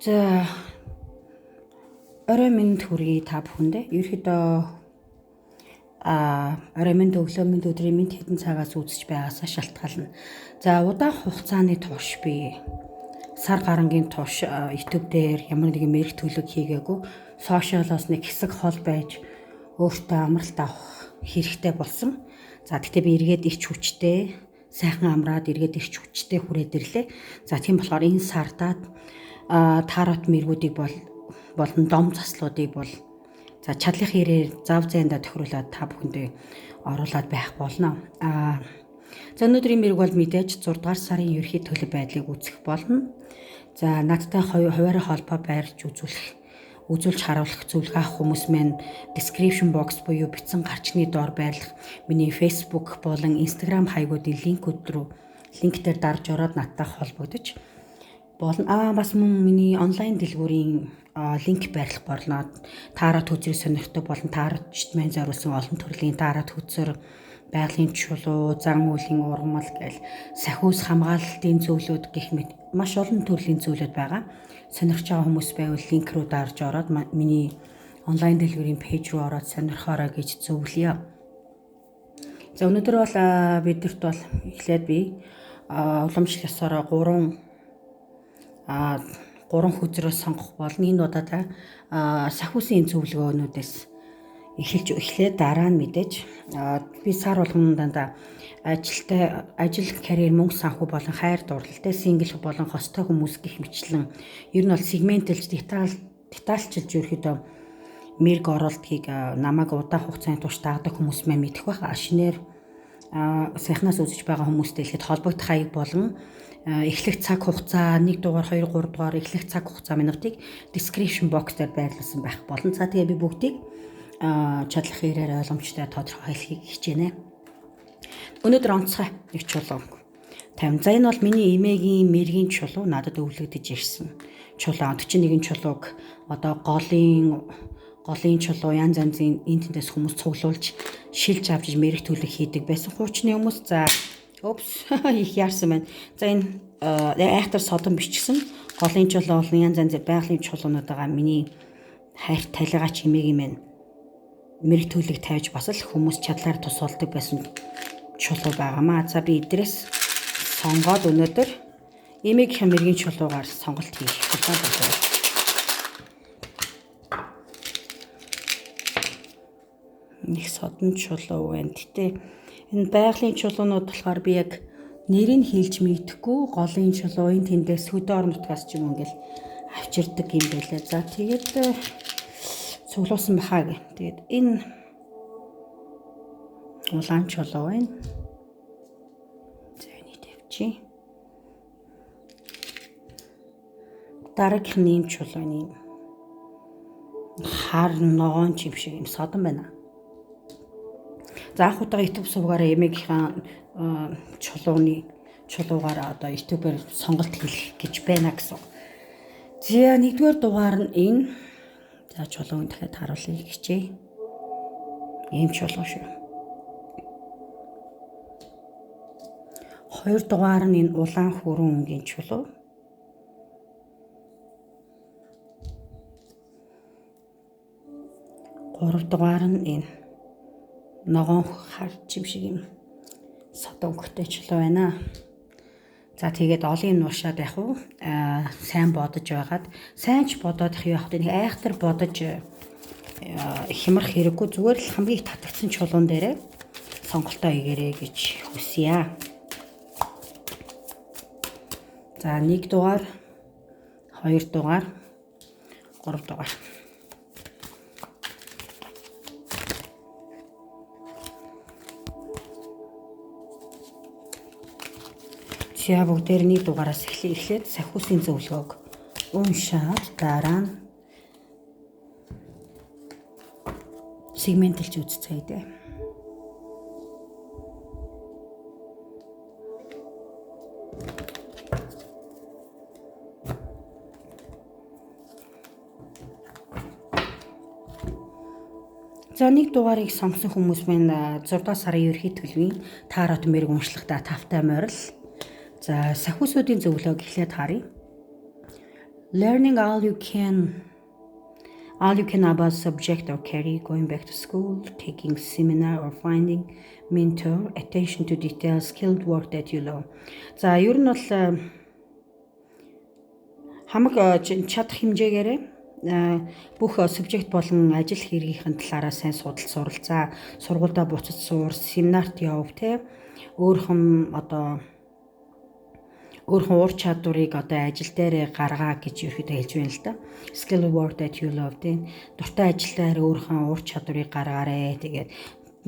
За орой минь хүргэе та бүхэндээ. Ерөнхийдөө орой минь өглөө минь өдрийн минь хэдэн цагаас үзэж байгаасаа шалтгаална. За удаан хугацааны турш би сар гарангийн турш YouTube дээр ямар нэгэн мэрэг төлөв хийгээгүй. Сошиалоос нэг хэсэг хол байж өөртөө амралт авах хэрэгтэй болсон. За тэгтээ би эргээд ирч хүчтэй, сайхан амраад эргээд ирч хүчтэй хүрээд ирлээ. За тийм болохоор энэ сардаад тарот мэргүүдийг болон дом заслуудыг бол за чадлын хэрээр зав зайндаа тохируулаад та бүхэндээ оруулаад байх болно. За өнөөдрийн мэрэг бол мэдээж 6 дугаар сарын ерхий төлөв байдлыг үзэх болно. За надтай хуваарь холбоо байрж үзүүлж харуулах зөвлөгөө авах хүмүүс маань description box буюу бичсэн гарчны доор байрлах миний Facebook болон Instagram хаягуудын линк дээр дарж ороод надтай холбогдож болно. Бас мөн миний онлайн дэлгүүрийн линк байрлах болно. Таарат хүзрийг сонирхдаг болон тааратчд маань зориулсан олон төрлийн таарат хүзэр, байгалийн чулуу, зан үйлийн ургамал гээл сахиус хамгаалалтын зөвлөд гэх мэт маш олон төрлийн зөвлөд байгаа. Сонирхож байгаа хүмүүс байвал линк руу дарж ороод миний онлайн дэлгүүрийн пэйж рүү ороод сонирхоорой гэж зөвлөе. За өнөөдөр бол бидэрт бол эхлээд би уламжлал ёсороо 3 хүзрөөс сонгох болно. Энэ удаа сахиусын зөвлөгөөнүүдээс эхлээд дараа нь мэдээж би сар болгон дандаа ажил карьер мөнгө санхүү болон хайр дурлалтай сингл болон хостой хүмүүс гэх мэтлэн ер нь бол сегментэлж детальчилж ерөөхдөө мэрэг оролдгийг намайг удаан хугацааны турш дагдаг хүмүүс маань мэдэх байх. Шинээр сайхнаас үзэж байгаа хүмүүстэй ихэд холбогдох хаяг болон эхлэх цаг хугацаа 1 дугаар 2 3 дугаар эхлэх цаг хугацаа минутыг description box дээр байрлуулсан байх болно. За тэгээ би бүгдийг чадлах хэрээр ойлгомжтой тодорхойлохыг хичээнэ. Өнөөдөр онцгой нэг чулуу 50. За энэ бол миний эмээгийн мэргийн чулуу надад өвлөгдөж ирсэн. Чулуу 41 чулууг одоо голын чулуу янз янзын интернетээс хүмүүс цуглуулж шилж авч мэрэг төлөв хийдэг байсан хуучны хүмүүс. За их яарсан байна. За энэ айхтар содон бичсэн голын чулуу болон янз янзын байгалийн чулуунуудаа миний хайрт талигач эмээгийн маань мэрэг төлөв тавьж бас л хүмүүс чадлаар тусалдаг байсан чулуу байгаамаа. За би эдрээс сонгоод өнөөдөр эмээгийн мэргийн чулуугаар сонголт хийх болно. Нэг содон чулуу байна. Гэтэ энэ байгалийн чулуунууд болохоор би яг нэрийг хэлж мэдхгүй голын чулуу энэ тэндээс хөдөө орон нутгаас ч юм ингээл авчирдаг юм байлаа. За тэгээд цуглуулсан бахаа гэ. Тэгээд энэ улаан чулуу байна. За энийг тавьчих. Дараагийнхны чулуу энэ хар ногоон чим шиг юм содон байна. За анх удаа YouTube сувгаараа эмээгийнхаа чулуугаар одоо YouTube-ээр сонголт хийх гэж байна гэсэн. За нэгдүгээр дугаар нь энэ. За чулууг дахиад харуулъя гэчээ. Ийм чулуу шүү. Хоёр дугаар нь энэ улаан хүрэн өнгийн чулуу. Гурав дугаар нь энэ ногоон хар чим шиг юм содон өнгөтэй чулуу байна. За тэгээд олын нуушаад яг уу сайн бодож байгаад сайн ч бодоод их явах нэг айхтар бодож хямрах хэрэггүй зүгээр л хамгийн их татагдсан чулуун дээрээ сонголтоо хийгээрэй гэж хүсье. За 1 дугаар 2 дугаар 3 дугаар. За бүгдээр 1 дугаараас эхлээд сахиусын зөвлөгөөг уншаад дараа нь сегментэлж үзцгээе. За 1 дугаарыг сонгосон хүмүүс маань 6 дугаар сарын ерхий төлөвийн таарот мэрэг уншлагтаа тавтай морил. За сахиусуудын зөвлөгөөг эхлээд харъя. learning all you can about subject or career, going back to school, taking seminar or finding mentor, attention to detail, skilled work that you love. За ер нь бол хамаг чадах хэмжээгээрээ бүх субжект болон ажил хэргийнхэн талаараа сайн судалж суралцаа, сургуультай буцаж суур, семинарт яв те өөрхөн ур чадварыг ажил дээр гаргаа гэж ерөөхдөө хэлж байна л да. Skill work that you love тийм дуртай ажил дээр өөрхөн ур чадварыг гаргаарэ. Тэгээд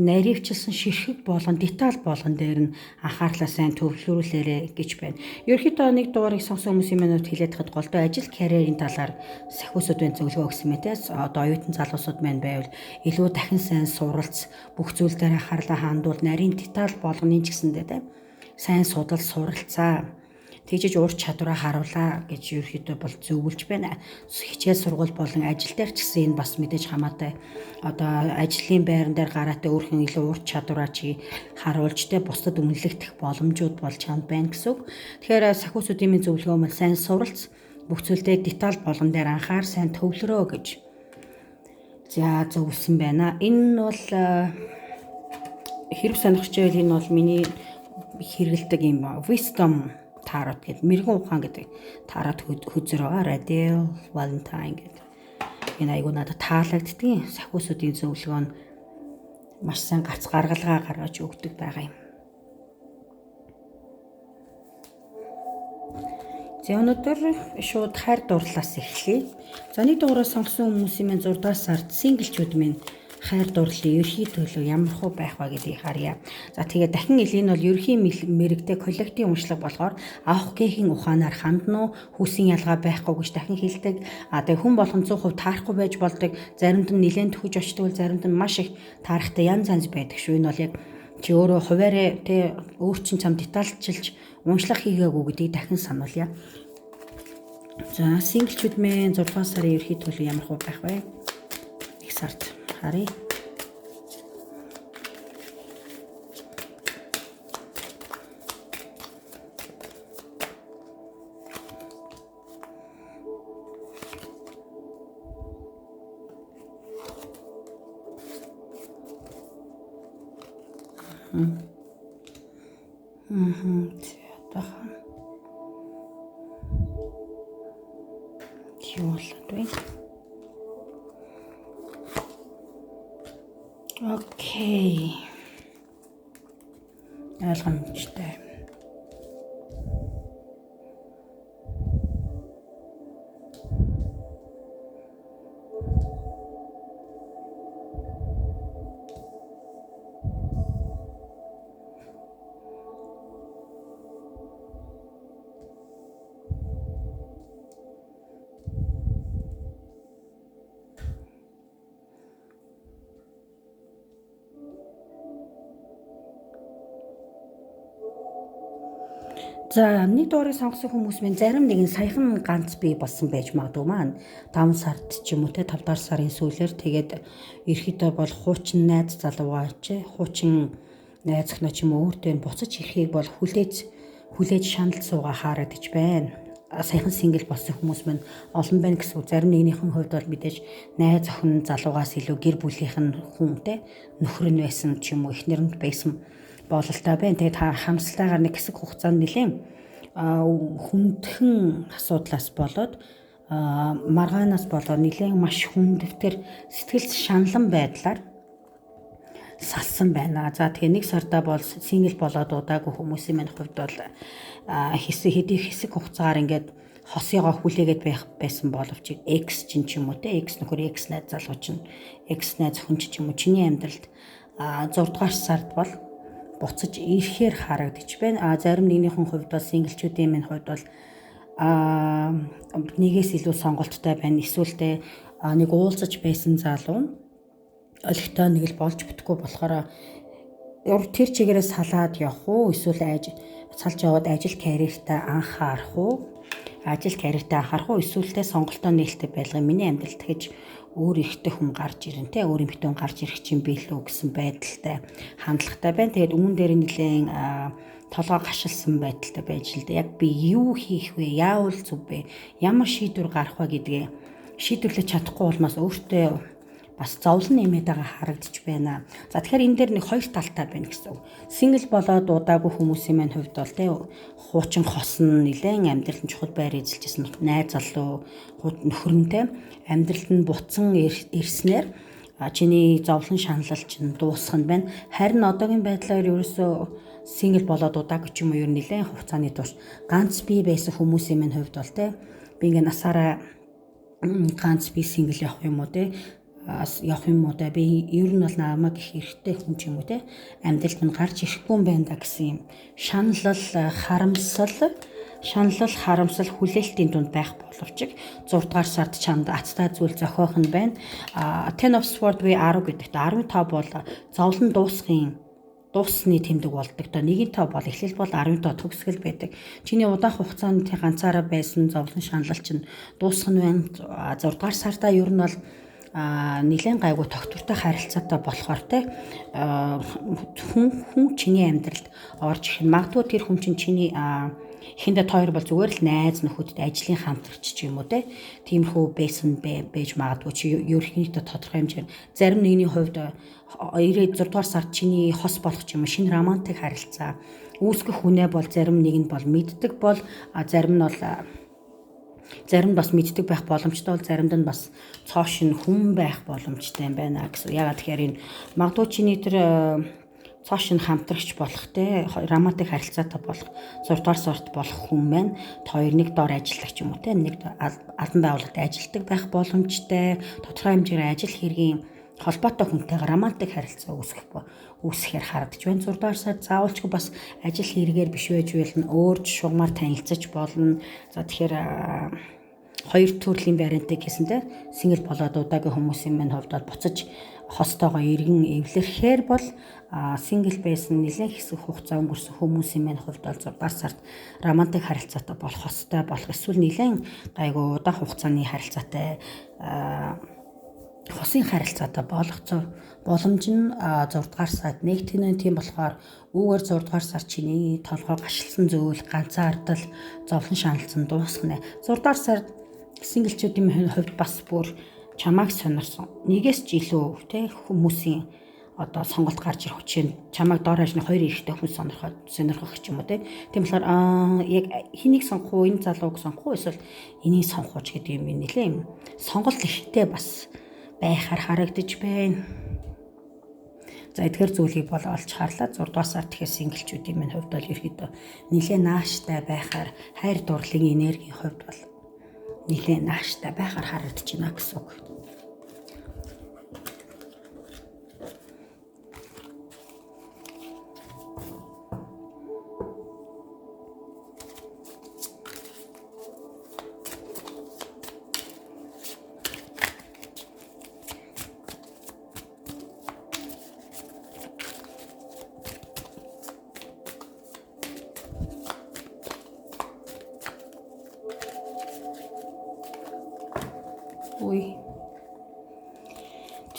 наривчилсан ширхэг болгон деталь болгон дээр нь анхаарлаа сайн төвлөрүүлээрэ гэж байна. Ерөөхдөө нэг дугаарыг сонсон хүмүүсийн минут хэлээд хад голдоо ажил карьерийн талаар сахиусуудын зөвлөгөө өгсөн мэт те. Одоо оюутан залуусууд маань байвал илүү дахин сайн суралц, бүх зүйл дээр анхаарлаа хандуул, нарийн деталь болгоны ч гэсэндээ те. Сайн судал суралцаа. Тэгжиж ур чадвараа харуулаа гэж ерөөхдөө бол зөвлөж байна. Хичээл сургууль болон ажил дээр ч гэсэн энэ бас мэдээж хамаатай. Одоо ажлын байран дээр гараатай өөрхөн илүү ур чадвараа чи харуулж тэ бусдад үнэлэгдэх боломжууд болж чамд байна гэсэн үг. Тэгэхээр сахиусуудын минь зөвлөгөө маань сайн суралц, бүх зүйлдээ деталь болгон дээр анхаар сайн төвлөрөө гэж за зөвлөсөн байна. Энэ нь бол хэрэг сонирхож байвал энэ бол миний хэрэгэлдэг юм wisdom тарот гэдэг мэрэгэн ухаан гэдэг тарот хөзөр байгаа. Radial Valentine гэдэг. Энэ айгуу надад таалагддгийн сахиусуудын зөвлөгөө нь маш сайн гарц гаргалгаа гаргаж өгдөг байгаа юм. За өнөөдөр шууд хайр дурлалаас эхлэе. За нэг дугаараа сонгосон хүмүүсийн минь 6 дугаар сард синглчүүд минь хайр дурлалын ерхий төлөв ямар хөө байх вэ гэдгийг харъя. За тэгээд дахин энэ бол ерхий мэрэгтэй коллектив уншлага болохоор авах гээхийн ухаанаар хандна уу, хүүсийн ялгаа байхгүй гэж дахин хэлдэг. Тэгээд хүн болгон 100% таарахгүй байж болдог. Заримд нь нэлээд төхөж очдог, заримд нь маш их таарахтай янз янз байдаг шүү. Энэ бол яг чи өөрөө хуваарэ тэ өөр чин чам детальчилж уншлага хийгээгүй гэдгийг дахин сануулъя. За синглчүүд минь 6 сарын ерхий төлөв ямар хөө байх вэ? Их сард харъя. Окей. Ойлгомжтой. За нэг дуурайг сонгосон хүмүүс минь зарим нэг нь саяхан ганц бий болсон байж магадгүй маань 5 сард ч юм уу те 5 дахь сарын сүүлээр тэгээд ерхийдөө бол хуучин найз залуугаа ч хуучин найз охиноо ч юм уу өөртөө буцаж ирэхийг бол хүлээж шаналж суугаа харагдаж байна. Саяхан сингл болсон хүмүүс минь олон байна гэсэн үг. Зарим нэгнийхэн хувьд бол мэдээж найз охин залуугаас илүү гэр бүлийнх нь хүн те нөхөр нь байсан ч юм уу эхнэр нь байсан бололтой байна. Тэгээд хамсалтайгаар нэг хэсэг хугацаанд нэлээд хүндхэн асуудлаас болоод маргаанаас болоод нэлээд маш хүндэтгэр сэтгэл шаналн байдлаар салсан байна. За тэгээ нэг сардаа бол сингл болоод удаагүй хүмүүсийн минь хувьд бол хэсэг хугацаагаар ингээд хосыгоо хүлээгээд байсан боловч X ч юм уу те X нөхөр X найз залуу чинь X найз хүн ч юм уу чиний амьдралд 6 дугаар сард бол буцаж ирэхээр харагдаж байна. Зарим нэгнийхэн хувьд бол синглчүүдийн минь хувьд бол нэгээс илүү сонголттой байна. Эсвэл нэг уулзаж байсан залуу олигтой нэг л болж бүтэхгүй болохоор тэр чигээрээ салаад явах уу? Эсвэл салж яваад ажил карьертаа анхаарах уу? Эсвэл сонголтоо нээлттэй байлгын миний амьдралд гэж өөр ихтэй хүн гарч ирэн те өөр эмэгтэй хүн гарч ирэх чинь билүү гэсэн байдалтай хандлагатай байна. Тэгээд өмнө дээр нэлээд толгой гашилсан байдалтай байж л да. Яг би юу хийх вэ? Яавал зүв бэ? Ямар шийдвэр гарах вэ гэдгээ шийдвэрлэж чадахгүй улмаас өөртөө бас зовлон нэмээд байгаа харагдаж байна. За тэгэхээр энэ дээр нэг хоёр талтай байна гэсэн үг. Сингл болоод удаагүй хүмүүсийн маань хувьд бол тий хуучин хосон нэлээд амьдралд нь чухал байр эзэлжсэн найз залуу нөхөрөнтэй амьдралд нь буцсан ирснээр чиний зовлон шаналл чинь дуусах нь байна. Харин одоогийн байдлаар ерөөсөө сингл болоод удаагүй ч юм уу ер нь нэлээд хугацааны турш ганц бие байсан хүмүүсийн маань хувьд бол тий би ингээ насаараа ганц би сингл явах юм уу тий явах юм уу да би ер нь бол намайг их эрттэй хүн ч юм уу те амьдралд минь гарч ирэхгүй юм байна да гэсэн юм шаналл харамсал хүлээлтийн дунд байх боловч 6 дугаар сард чамд аттай зүйл зохиох нь байна. Ten of Swords буюу 10 гэдэгт 15 бол зовлон дуусны тэмдэг болдог. Нэгэн тав бол эхлэл бол 15 төгсгөл байдаг. Чиний удаан хугацаанд ганцаараа байсан зовлон шаналл чинь дуусах нь байна. 6 дугаар сартаа ер нь бол нэлээд гайгүй тогтвортой харилцаатай болохоор те хүн чиний амьдралд орж ирэх нь магадгүй тэр хүн чинь чиний ихэндээ тойр бол зүгээр л найз нөхөдтэй ажлын хамтрагч ч юм уу те тиймэрхүү байсан байж магадгүй чи ерөнхийдөө тодорхой хэмжээр зарим нэгний хувьд 96 дугаар сард чиний хос болох ч юм уу шинэ романтик харилцаа үүсгэх хүнээ бол зарим нэг нь бол мэддэг бол зарим нь бол зарим бас мэддэг байх боломжтой бол заримд нь бас цоошин хүн байх боломжтой юм байна гэсэн. Ягаад тэгэхээр энэ магадгүй чиний тэр цоошин хамтрагч болох те романтик харилцаатай болох 6 дугаар сорт болох хүн байна. Хоёр нэг дор ажиллах юм уу те нэг албан байгууллагад ажилладаг байх боломжтой. Тодорхой хэмжээгээр ажил хэргийн холбоотой хүнтэйгээ романтик харилцаа үүсгэхээр харагдаж байна. 6 дугаар сард заавалчгүй бас ажил хэрэгээр биш байж болно. Өөр шугамар танилцаж болно. За тэгэхээр хоёр төрлийн баримтыг хийсэндээ сингл болоод удаагийн хүмүүсийн маань хувьд бол буцаж хостойгоо иргэн эвлэрэхээр бол сингл байсан нэлээд хэсэг хугацаа өнгөрсөн хүмүүсийн маань хувьд бол 6 дугаар сард романтик харилцаатай болох хостой болох эсвэл нэлээд гайгүй удаан хугацааны харилцаатай хосын харилцаатай болох боломж нь 6 дугаар сард нэгтгэн тийм болохоор үүгээр 6 дугаар сар чиний толгой гашилсан зүйл ганцаардал зовлон шаналцсан дуусгана. 6 дугаар сард синглчүүдийн хувьд бас бүр чамааг сонирсон нэгээс ч илүү те хүмүүсийн одоо сонголт гарч ирэх чинь чамааг доор хажны хоёр эрэгтэй хүн сонирхох ч юм уу те. Тийм болохоор яг хэнийг сонгох уу энэ залууг сонгох уу эсвэл энийг сонгох уу гэдэг юм нэлээ юм сонголт ихтэй бас байхаар харагдаж байна. За эдгээр зүйлийг бол олж харлаа 6 дугаар сар тэгэхээр синглчүүдийн минь хувьд бол ерөөдөө нэлээд нааштай байхаар хайр дурлалын энергийн хувьд бол нэлээд нааштай байхаар харагдаж байна гэсэн үг.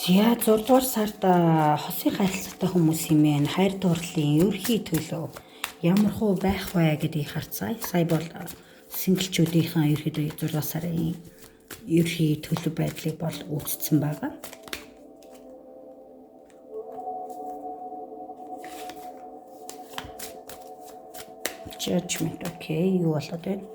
За 6 дугаар сард хосын харилцаатай хүмүүсийн мэн хайр дурлалын ерхий төлөв ямар хөө байх вэ гэдгийг харцгаая. Сая бол синглчүүдийн ерхийдөө 6 дугаар сарын ерхий төлөв байдлыг бол үүсгэсэн байгаа. Judgment окей юу болоод байна?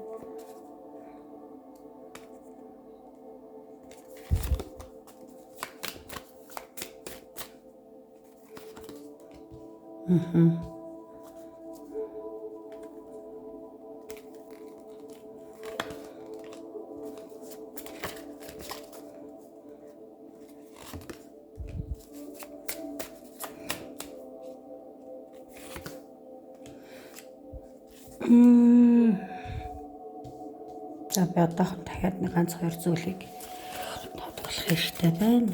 За би одоохон дахиад нэг ганц хоёр зүйлийг тодруулах хэрэгтэй байна.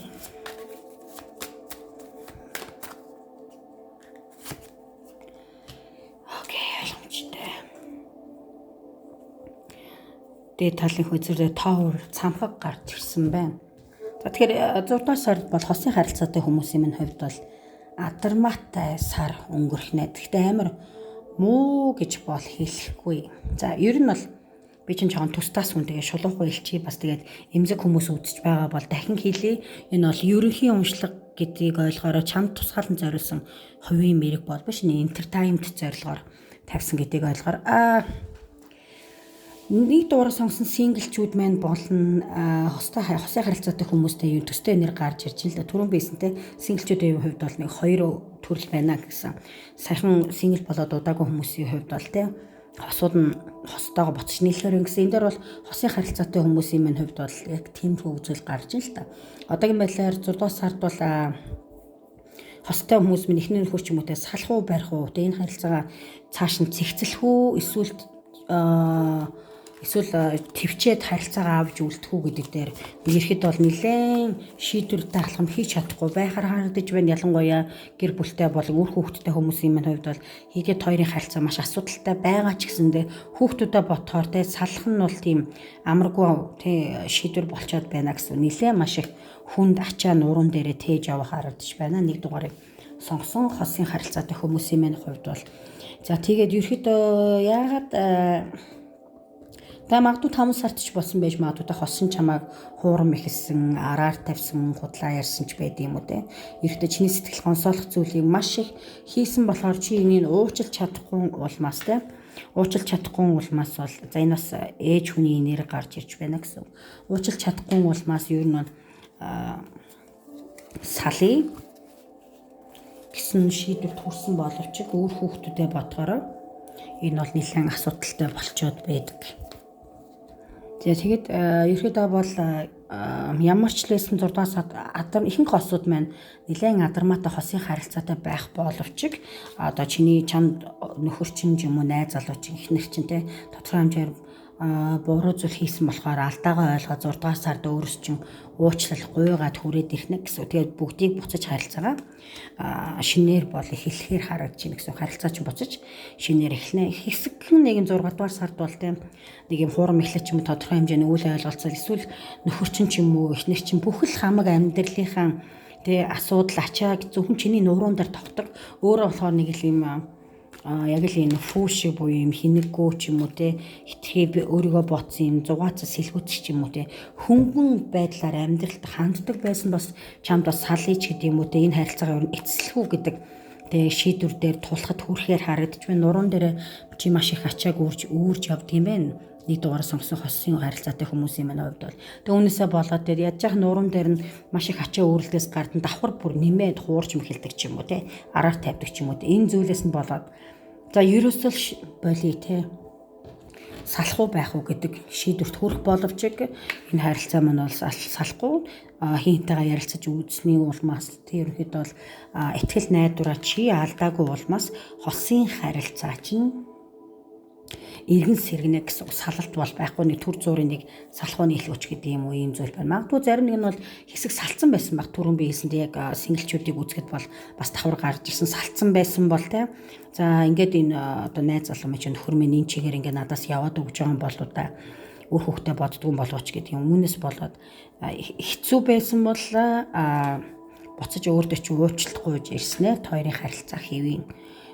Дээд талын хүйзэрээ Tower цамхаг гарч ирсэн байна. За тэгэхээр 6 дугаар сард бол хосын харилцаатай хүмүүсийн минь хувьд бол адармаатай сар өнгөрөхнэ. Гэхдээ амар муу гэж бол хэлэхгүй. За ер нь бол би чинь жоохон тустаас хүн тэгээ шулуухан хэлчихье. Бас тэгээд эмзэг хүмүүс үзэж байгаа бол дахин хэлье. Энэ бол ерөнхий уншлага гэдгийг ойлгохоор чамд тусгаалan зориулсан хувийн мэрэг бол биш, entertainment зорилгоор тавьсан гэдгийг ойлгохоор нэг дуурай сонгосон синглчүүд маань болно хосын харилцаатай хүмүүстэй юу төстэй нэр гарч ирж байна л да. Түрүүн бийсэнтэй синглчүүдийн хувьд бол нэг 2 төрөл байна гэсэн. Саяхан сингл болоод удаагүй хүмүүсийн хувьд бол те хосууд нь хостойгоо буцаж нийлэхээр гэсэн. Энэ дээр бол хосын харилцаатай хүмүүсийн маань хувьд бол яг тиймэрхүү үзэл гарч ин л та. Одоогийн байдлаар 6 дугаар сард бол хостой хүмүүс минь эхнэр нөхөр ч юм уу те салах уу барих уу те энэ харилцаагаа цааш нь цэгцлэх үү эсвэл төвчээд харилцаагаа авч үлдэх үү гэдэг дээр ерхэд бол нэлээд шийдвэртэй алхам хийж чадахгүй байхаар харагдаж байна. Ялангуяа гэр бүлтэй болон үр хүүхдтэй хүмүүсийн хувьд бол хийгээд хоёрын харилцаа маш асуудалтай байгаа ч гэсэндээ хүүхдүүдэд ботхоор те салах нь бол тийм амаргүй те шийдвэр болчиход байна гэсэн нэлээд маш их хүнд ачаа нуруунд дээрээ тээж явах харагдаж байна. Нэг дугаарыг сонгосон хосын харилцаатай хүмүүсийн хувьд бол за тэгээд ерөөхдөө яагаад та магадгүй 5 сард ч болсон байж магадгүй та хосын чамааг хуурам ихэлсэн, араар тавьсан, худлаа ярьсан ч байд юм уу те. Ерөөхдөө чиний сэтгэл гонсоолох зүйлийг маш их хийсэн болохоор чи энийг уучлах чадахгүй улмаас те. Уучлах чадахгүй улмаас бол за энэ бас ээж хүний нэр гарч ирж байна гэсэн. Уучлах чадахгүй улмаас ер нь салий гэсэн шийдвэрт хүрсэн боловч өөр хүүхдүүдэд бодохоор энэ бол нэлээд асуудалтай болчиход байдаг. Тэгээд ерөөдөө бол ямар ч л байсан 6 дугаар сард ихэнх хосууд маань нэлээд адармаатай хосын харилцаатай байх боловч одоо чамд нөхөр чинь юм уу найз залуу чинь ихнэр чинь те тодорхой хэмжээр буруу зүйл хийсэн болохоор алдаагаа ойлгоод 6 дугаар сард өөрөөс чинь уучлал гуйгаад хүрээд ирнэ гэсэн. Тэгээд бүгдийг буцаж харилцаагаа шинээр бол эхлэхээр харагдаж байна гэсэн. Харилцаа чинь буцаж шинээр эхлэнэ. Хэсэгхэн нэг 6 дугаар сард бол тийм нэг юм хуурам эхлэх юм тодорхой хэмжээний үйл ойлголцол эсвэл нөхөр чинь ч юм уу эхнэр чинь бүх л хамаг амьдралынхаа асуудал ачааг зөвхөн чиний нууруунд дээр тогтдог. Өөрөө болохоор нэг л юм яг л энэ фүүш буюу юм хинэггүй ч юм уу хитрхи би өөрийгөө бодсон юм зугаацаа сэлгүүцч ч юм уу хөнгөн байдлаар амьдралд ханддаг байсан бас чамд бас салъя ч гэдэг юм уу энэ харилцаагаа ер нь эцэслэх үү гэдэг шийдвэр дээр тулахад хүрэхээр харагдаж байна. Нуруунд дээр чи маш их ачааг үүрж явд юм байна. Нэг дугаар сонгосон хосын харилцаатай хүмүүсийн хувьд бол үүнээсээ болоод яаж яах нуруунд дээр нь маш их ачаа үүрэлтээс гардан давхар бүр нэмээд хуурч мхэлдэг ч юм уу араар тавьдаг ч юм уу энэ зүйлээс нь болоод за ерөөсөө боли салах уу байх уу гэдэг шийдвэрт хүрэх боловч энэ харилцаа маань бол салахгүй хинтэйгээ ярилцаж үзсний улмаас ерөнхийдөө бол ихтгэл найдвараа чи алдаагүй улмаас хосын харилцаа чинь иргэн сэргэнэ гэсэн салалт бол байхгүй нэг төр зуурын нэг салхууны хэлгүүч гэдэг юм уу ийм зүйл байна. Магадгүй зарим нэг нь бол хэсэг салцсан байсан баг түрүүн би хэлсэнд яг синглчүүдийг үзэхэд бол бас давхар гарч ирсэн салцсан байсан бол за ингээд энэ одоо найз залуу мэж нөхөр минь энэ чигээр ингээд надаас яваад өгж байгаа юм болоо да үр хөвгтө боддгоо болооч гэдэг юм. Үүнээс болоод хэцүү байсан бол буцаж өөртөө чи уучлалт гуйж ирснээр хоёрын харилцаа хэвийн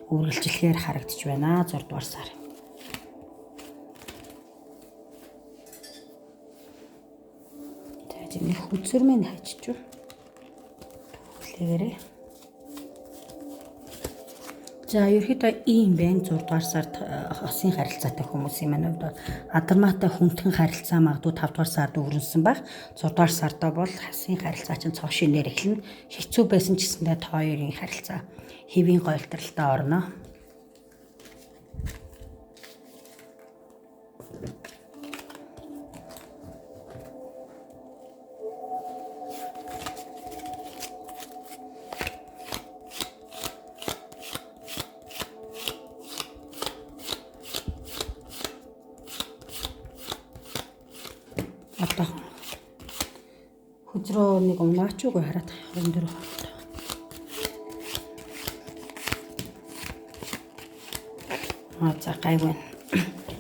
үргэлжлэхээр харагдаж байна 6 дугаар сар. Нэг хүзэр минь хайчиж юу. Хүлээгээрээ. За ерөөхдөө ийм байна 6 дугаар сард хосын харилцаатай хүмүүсийн хувьд бол адармаатай хүндхэн харилцаа магадгүй 5 дугаар сард өрнөсөн баг 6 дугаар сардаа бол хосын харилцаа чинь цоо шинээр эхэлнэ. Хэцүү байсан ч гэсэндээ хоёрын харилцаа хэвийн гойлтралтай орно. Одоо хүзрөө нэг унаачгүй хараад энэ дөрөв хавтаа. За гайван.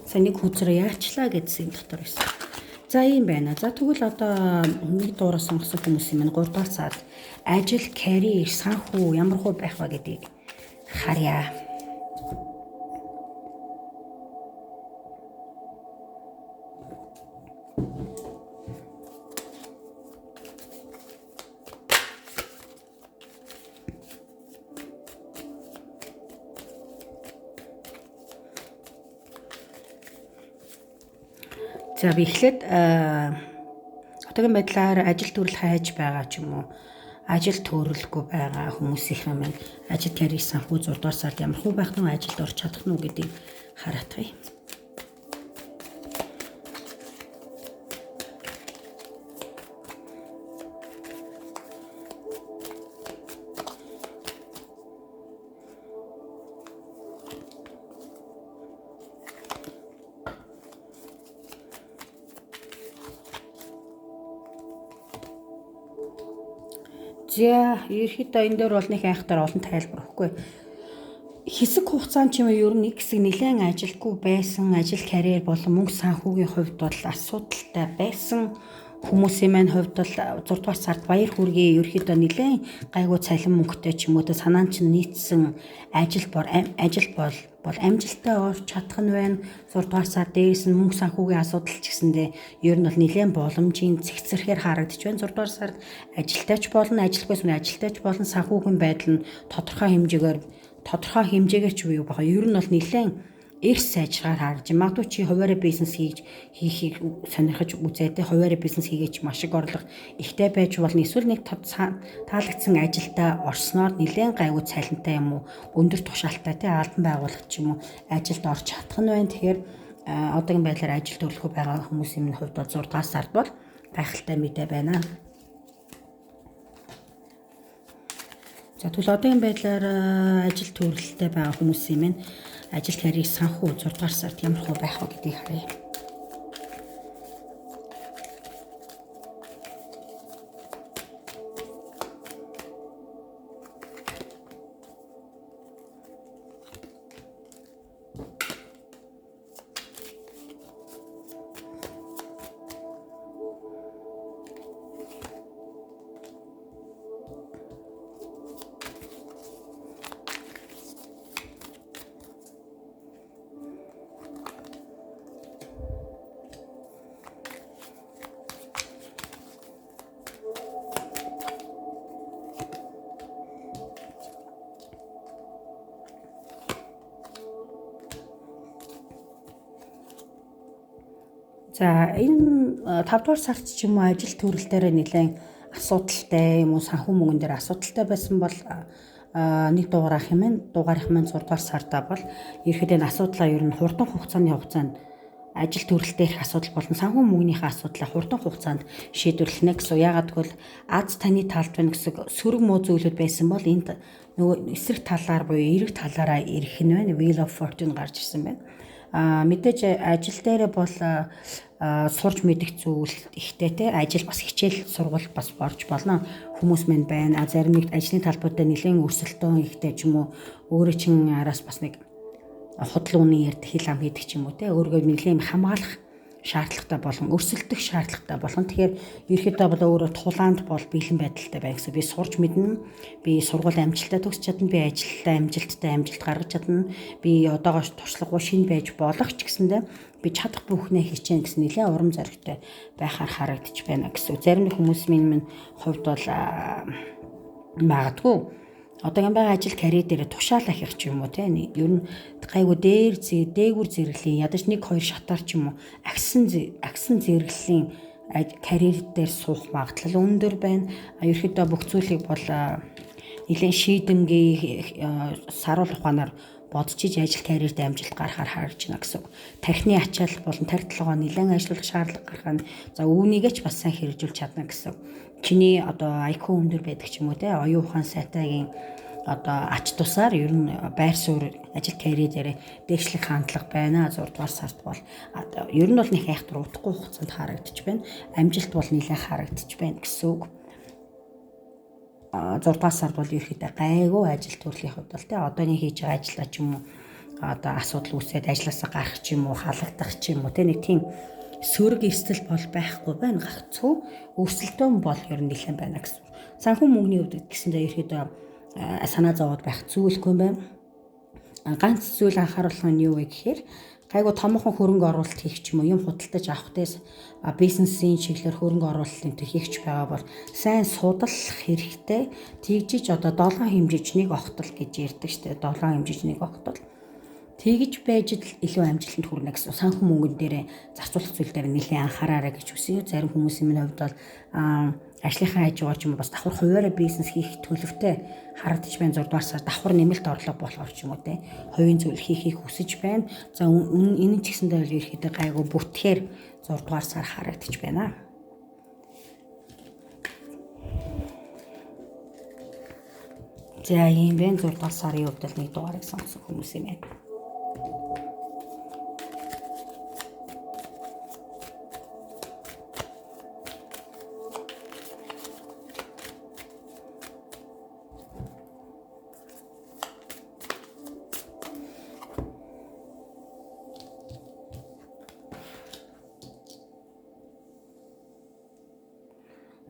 За нэг хүзрөө яачлаа гэдсэн дотор байсан. За ийм байна. За тэгвэл одоо нэг дуурай сонгосон хүмүүсийн 3 дугаар сард ажил, карьер, санхүү ямар хөө байх вэ гэдгийг харъя. За би эхлээд одоогийн байдлаар ажил төрөл хайж байгаа ч юм уу, ажил төрөлгүй байгаа хүмүүсийн маань ажил карьер санхүү 6 дугаар сард ямар хөө байх нь, ажилд орж чадах нь гэдгийг хараатгая. За ерөөхдөө энэ дээр бол нэг айхтар олон тайлбар өгөхгүй. Хэсэг хугацаанд ч юм уу ер нь нэг хэсэг нэлээд ажилгүй байсан, ажил карьер болон мөнгө санхүүгийн хувьд бол асуудалтай байсан хүмүүсийн маань хувьд бол 6 дугаар сард баяр хүргэе ерөөхдөө нэлээд гайгүй цалин мөнгөтэй ч юм уу санаан чинь нийцсэн ажил бол амжилттай орж чадах нь байна. 6 дугаар сар дээрээс нь мөнгө санхүүгийн асуудал ч гэсэндээ ер нь бол нэлээд боломжийн цэгцэрхээр харагдаж байна. 6 дугаар сард ажилтайч болно, ажилгүйс нь ажилтайч болно, санхүүгийн байдал нь тодорхой хэмжээгээр ч юу бага. Ер нь бол нэлээд эрс сайжрахаар харж магадгүй чи хуваарь бизнес хийхийг сонирхож үзээд хуваарь бизнес хийгээч маш их орлого ихтэй байж болно. Эсвэл нэг таалагдсан ажилдаа орсноор нэлээд гайгүй цалинтай юм уу, өндөр тушаалтай албан байгуулалт ч юм уу ажилд орж чадах нь байна. Тэгэхээр одоогийн байдлаар ажил төрөлхөө байгаа хүмүүсийн хувьд бол 6 дугаар сард бол гайхалтай мэдээ байна. За тэгвэл одоогийн байдлаар ажил төрөлтэй байгаа хүмүүсийн маань ажил карьер санхүү 6 дугаар сард ямар хөө байх вэ гэдгийг харъя. За энэ 5 дугаар сард ч юм уу ажил төрөл дээр нэлээд асуудалтай юм уу санхүү мөнгөн дээр асуудалтай байсан бол нэг дугаарах юм. Дугаарх маань 6 дугаар сардаа бол ерөөхдөө асуудлаа ер нь хурдан хугацаанд ажил төрөл дээрх асуудал болон санхүү мөнгөнийхөө асуудлаа хурдан хугацаанд шийдвэрлэх нэ гэсэн. Яагаад гэвэл аз таны талд байна гэсэн сөрөг муу зүйлүүд байсан бол энд нөгөө эсрэг талаар буюу эрэг талаараа ирэх нь байна. Wheel of Fortune гарч ирсэн байна. Мэдээж ажил дээр бол сурж мэдэх зүйл ихтэй те ажил бас хичээл сургууль бас борж болно. Хүмүүс мань байна. Зарим нэг ажлын талбартай нэлээд өрсөлдөөн ихтэй ч юм уу өөрөө чин араас бас нэг худал үнийн ярд хил ам хийдэг ч юм уу те өөргөө нэлээд хамгаалах шаардлагатай болон өрсөлдөх шаардлагатай болгон. Тэгэхээр ерөөхдөө бол өөрөө тулаанд бол бэлэн байдалтай байх гэсэн. Би сурж мэднэ. Би сургууль амжилттай төгсч чадна. Би ажилдаа амжилт гаргаж чадна. Би одоогоос туршлагагүй шинэ байж болох ч гэсэндээ би чадах бүхнээ хичээн гэсэн нэлээд урам зоригтой байхаар харагдаж байна гэсэн. Зарим нэг хүмүүс минь хувьд бол магадгүй одоогийн байгаа ажил карьер дээр тушаалах их ч юм уу те ер нь гайгүй дээгүр зэрэглэлийн ядаж 1-2 шатаар ч юм уу агсан зэрэглэлийн карьер дээр суух магадлал өндөр байна. Ерөөхдөө бүх зүйлийг бол нэлээд шийдэмгий саруул ухаанаар бодчиж ажил карьерт амжилт гарахаар харж байна гэсэн. Тархины ачаал болон тархилгоо нэлээд ажиллах шаардлага гарах нь за үүнийгээ ч бас сайн хэрэгжүүлж чадна гэсэн. Чиний одоо IQ өндөр байдаг ч юм уу те оюун ухаан сайтагийн одоо ач тусаар ер нь байр суурь ажил карьер дээр дээшлэх хандлага байна. 6 дугаар сард бол ер нь бол нэг айхтар утгагүй хугацаанд харагдаж байна. Амжилт бол нэлээд харагдаж байна гэсэн үг. 6 дугаар сард бол ерөөхдөө гайгүй ажил төрлийн хувьд бол те одооний хийж байгаа ажиллаа ч юм уу одоо асуудал үүсээд ажилласаа гарах ч юм уу халагдах ч юм уу те нэг тийм сөрөг эстэл бол байхгүй байна. Гагцхүү өрсөлдөөн бол ер нь нэлээд байна гэсэн. Санхүү мөнгөний хувьд гэсэндээ ерөөхдөө санаа зовоод байх зүйлгүй юм байна. Ганц зүйл анхааруулах нь юу вэ гэхээр гайгүй томхон хөрөнгө оруулалт хийх ч юм уу юм худалдаж авахтээс бизнесийн чиглэлээр хөрөнгө оруулалт энэ хийгч байгаа бол сайн судлах хэрэгтэй. Тэгжиж одоо 7 хэмжээчнийг огтол гэж ярьдаг штэ. 7 хэмжээчнийг огтол. Тэгж байж л илүү амжилтанд хүрнэ гэсэн санхүү мөнгөн дээр зарцуулах зүйл дээр нэлээд анхаараарай гэж үсэе. Зарим хүмүүсийн минь хувьд бол ажлынхаа хажуугаар ч юм уу бас давхар хуваараа бизнес хийх төлөвтэй харагдаж байна. 6 дугаар сар давхар нэмэлт орлого болохоор ч юм уу те хувийн зүйл хийхийг хүсэж байна. За энэ ч гэсэндээ бол ерөөхдөө гайгүй бүтгээр 6 дугаар сар харагдаж байна. За ийм байна. 6 дугаар сарын үед л нэг дугаарыг сонгосон хүмүүс юм байна.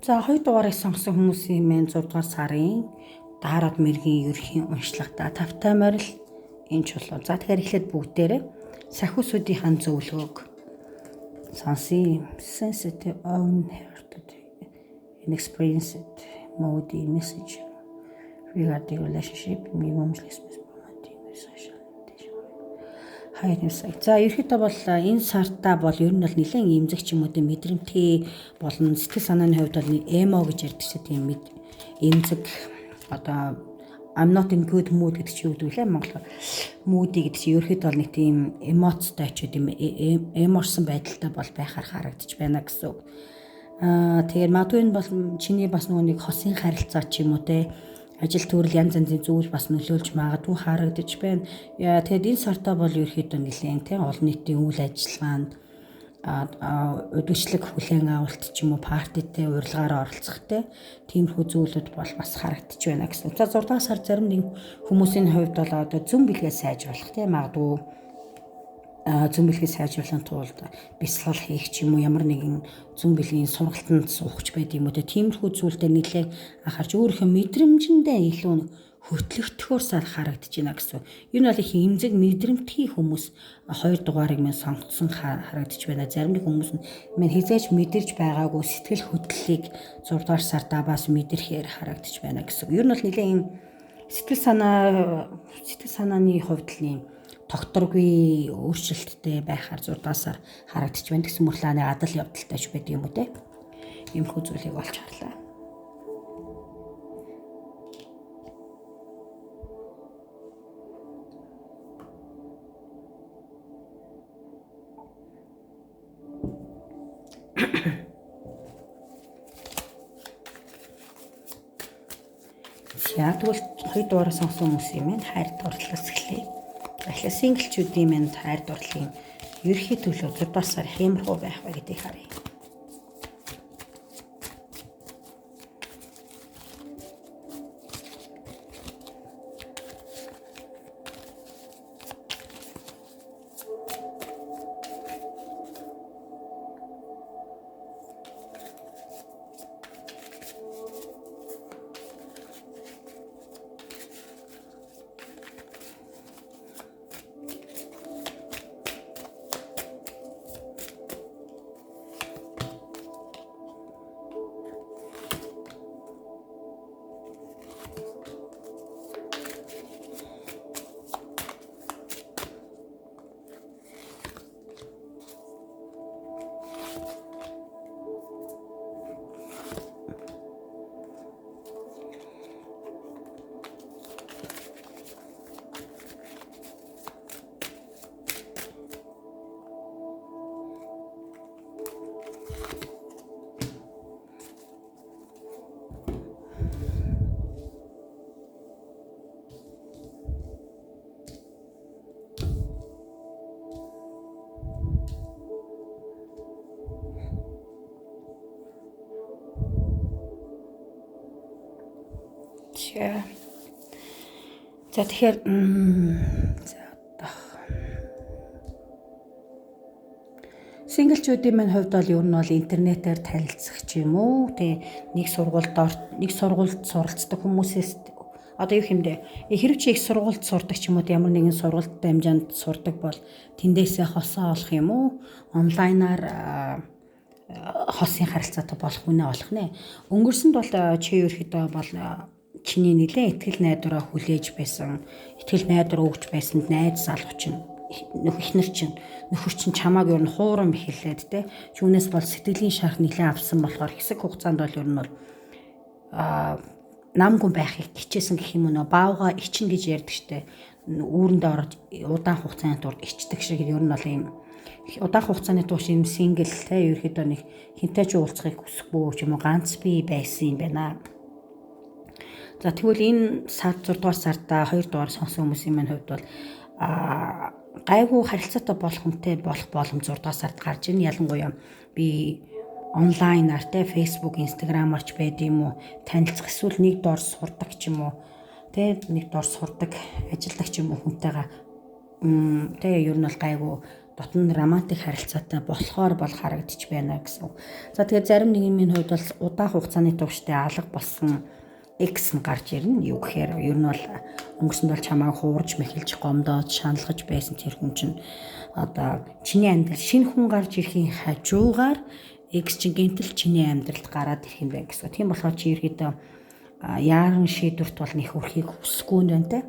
За 2 дугаарыг сонгосон хүмүүсийн маань 6 дугаар сарын Дараад мэргийн ерхийн уншлагада тавтай морил энэ чулуу. За тэгэхээр эхлээд бүгдээрээ сахиусуудынхаа зөвлөгөөг сонсъё. Sensitive own hearted inexperienced moody message regarding relationship minimalism promoting social хайрнасаа. За ерөөхдөө бол энэ сартаа бол ер нь бол нэлээд имзэг ч юм уу мэдрэмтгий болон сэтгэл санааны хувьд бол эмо гэж ярьдаг чинь тийм имзэг одоо I'm not in good mood гэдэг чинь юу гэдэг вэ? Монголоор moody гэдэг чинь ерөөхдөө бол нэг тийм эмоцтой ч юм эморсон байдалтай бол байхаар харагдаж байна гэсэн үг. Тэгээд магадгүй энэ бол чиний бас нөгөө нэг хосын харилцаа ч юм уу те ажил төрөл янз янзын зүйл бас нөлөөлж магадгүй харагдаж байна. Тэгэд энэ сартаа бол ерөөхдөө нэлээд тийм олон нийтийн үйл ажиллагаанд өдөрчлөг хүлээн авалт ч юм уу партитэй урилгаар оролцохтэй тиймэрхүү зүйлүүд бол бас харагдаж байна гэсэн. За 6 дугаар сар зарим нэг хүмүүсийн хувьд бол одоо зүүн бэлгээ сайжруулах тийм магадгүй зүүн бэлгээ сайжруулахын тулд бясалгал хийх ч юм уу ямар нэгэн зүүн бэлгийн сургалтанд суухч байд юм уу тиймэрхүү зүйлдээ нэлээд анхаарч өөрийнхөө мэдрэмжэндээ илүү хөтлөгдөхөөр сар харагдаж байна гэсэн. Энэ бол их имзэг мэдрэмтгий хүмүүс 2 дугаарыг мань сонгосон харагдаж байна. Зарим нэг хүмүүс мань хизээч мэдэрч байгаагүй сэтгэл хөдлөлийг 6 дугаар сартаа бас мэдэрхээр харагдаж байна гэсэн. Ер нь бол нэлээд ийм сэтгэл санааны хувьд л ийм тогтворгүй өөрчлөлттэй байхаар 6 дугаар сар харагдаж байна. Тэгсэн мөрлөө адал явдалтай ч байдаг юм уу те. Иймэрхүү зүйлийг олж харлаа. За тэгвэл 2 дугаараа сонгосон хүмүүс юм байна. Хайр дурлалаас эхлэе. Эхлээ синглчүүдийн мэнд хайр дурлалын ерхий төлөв 6 дугаар сар хэмэрхүү байх вэ гэдгийг харъя. За тэгэхээр синглчүүдийн маань хувьд бол ер нь бол интернетээр танилцах ч юм уу тэгээ нэг сургуульд суралцдаг хүмүүсээс одоо юу хэмдэ хэрэг чи их сургуульд сурдаг ч юм уу ямар нэгэн сургуульд дамжаанд сурдаг бол тэндээсээ хосоо олох юм уу онлайнаар хосын харилцаатай болох үнэ олох нэ. Өнгөрсөнд бол чи ерөөхдөө бол чиний нэлээд итгэл найдвараа хүлээж байсан, итгэл найдвар өгч байсанд найз залуу чинь эхнэр чинь нөхөр чинь чамааг ер нь хуурам эхэллээд те түүнээс бол сэтгэлийн шарх нэлээд авсан болохоор хэсэг хугацаанд бол ер нь бол намгүй байхыг хичээсэн гэх юм уу нөө баавга ичин гэж ярьдаг штэ үүрэндээ ороод удаан хугацааны турш ичдэг шиг ер нь бол юм удаан хугацааны турш юм сингл те ерөөхдөө нэг хинтэй ч уулзахыг хүсэхгүй ч юм уу ганц би байсан юм байна. За тэгвэл энэ сар 6 дугаар сарда 2 дугаар сонсон хүмүүсийн маань хувьд бол гайгүй харилцаатай болох хүнтэй болох боломж 6 дугаар сард гарч ирнэ. Ялангуяа би онлайнаар те Facebook, Instagram-аар ч байд юм уу танилцах эсвэл нэг дор сурдаг ч юм уу те нэг дор сурдаг ажилдаг ч юм уу хүнтэйгээ те ер нь бол гайгүй дотн романтик харилцаатай болохоор бол харагдчих байна гэсэн. За тэгэхээр зарим нэгэн минь хувьд бол удаан хугацааны турштай алга болсон X нь гарч ирнэ. Юу гэхээр ер нь бол өнгөрсөнд бол чамааг хуурж мэхэлж гомдоод шаналгаж байсан тэр хүн чинь одоо чиний амьдрал шинэ хүн гарч ирэхийн хажуугаар X чинь гинтэл чиний амьдралд гараад ирэх юм байна гэсэн. Тийм болохоор чи ерөөдөө яаран шийдвэрт бол нэг хүрэхийг хүсэхгүй юм байна те.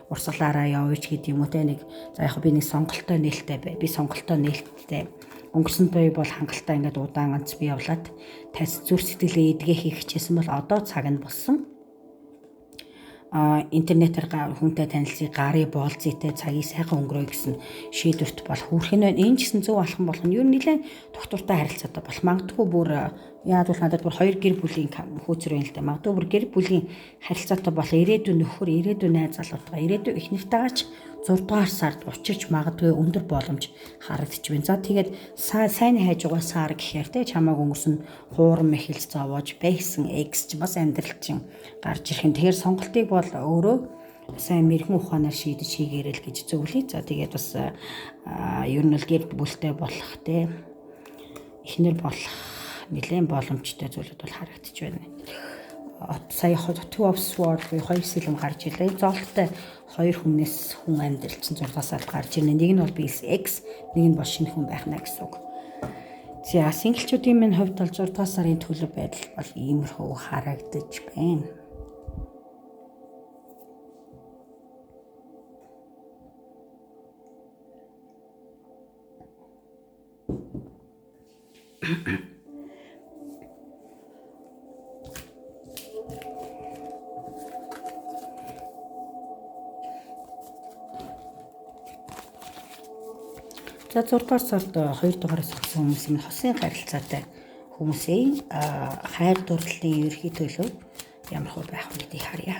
Урсгалаараа явж гэдэг юм уу те нэг за яг би нэг сонголттой нээлттэй бай. Би сонголттой нээлттэй өнгөрсөн бай бол хангалттай ингээд удаан ганц би явлаад тас зүр сэтгэлээ эдгэхийг хичээсэн бол одоо цаг нь болсон. Интернетээр хүнтэй танилцыг гарын боолзыйтэй цагийг сайхан өнгөрөё гэсэн шийдвэрт бол хүрэх нь байна. Энэ ч гэсэн зөв алхам болох нь ер нь нэлээд доктортой харилцаатай болох. Магадгүй бүр яаж бол надад бүр хоёр гэр бүлийн хөөцөр байна л да. Магадгүй бүр гэр бүлийн харилцаатай бол ирээдүйн нөхөр, ирээдүйн найз залуутайгаа, ирээдүйн эхнэртэйгаач 6 дугаар сард учирч магадгүй өндөр боломж харагдчих байна. За тэгээд сайн хайжуугаа сар гэхээр те чамааг өнгөрсөн хуурам эхэлж зовоож байсан X ч бас амьдрал чинь гарч ирэх юм. Тэгэхээр сонголтыг бол өөрөө сайн мэрэгэн ухаанаар шийдэж хийгээрэй гэж зөвлөе. За тэгээд бас ер нь бол гэр бүлтэй болох те эхнэр болох нэлээд боломжтой зүйлүүд бол харагдчих байна. Сая Two of Swords хоёр сэлэм гарч ирлээ. Зоолттой хоёр хүнээс хүн амьдрал чинь 6 сард гарч ирнэ. Нэг нь бол биес X, нэг нь бол шинэ хүн байхна гэсэн үг. За синглчүүдийн минь хувьд бол 6 сарын төлөв байдал бол иймэрхүү харагдаж байна. За 6 дугаар сард 2 дугаараас өгсөн хүмүүсийн хосын харилцаатай хүмүүсийн хайр дурлалын ерхий төлөв ямар хөө байх вэ гэдгийг харъя.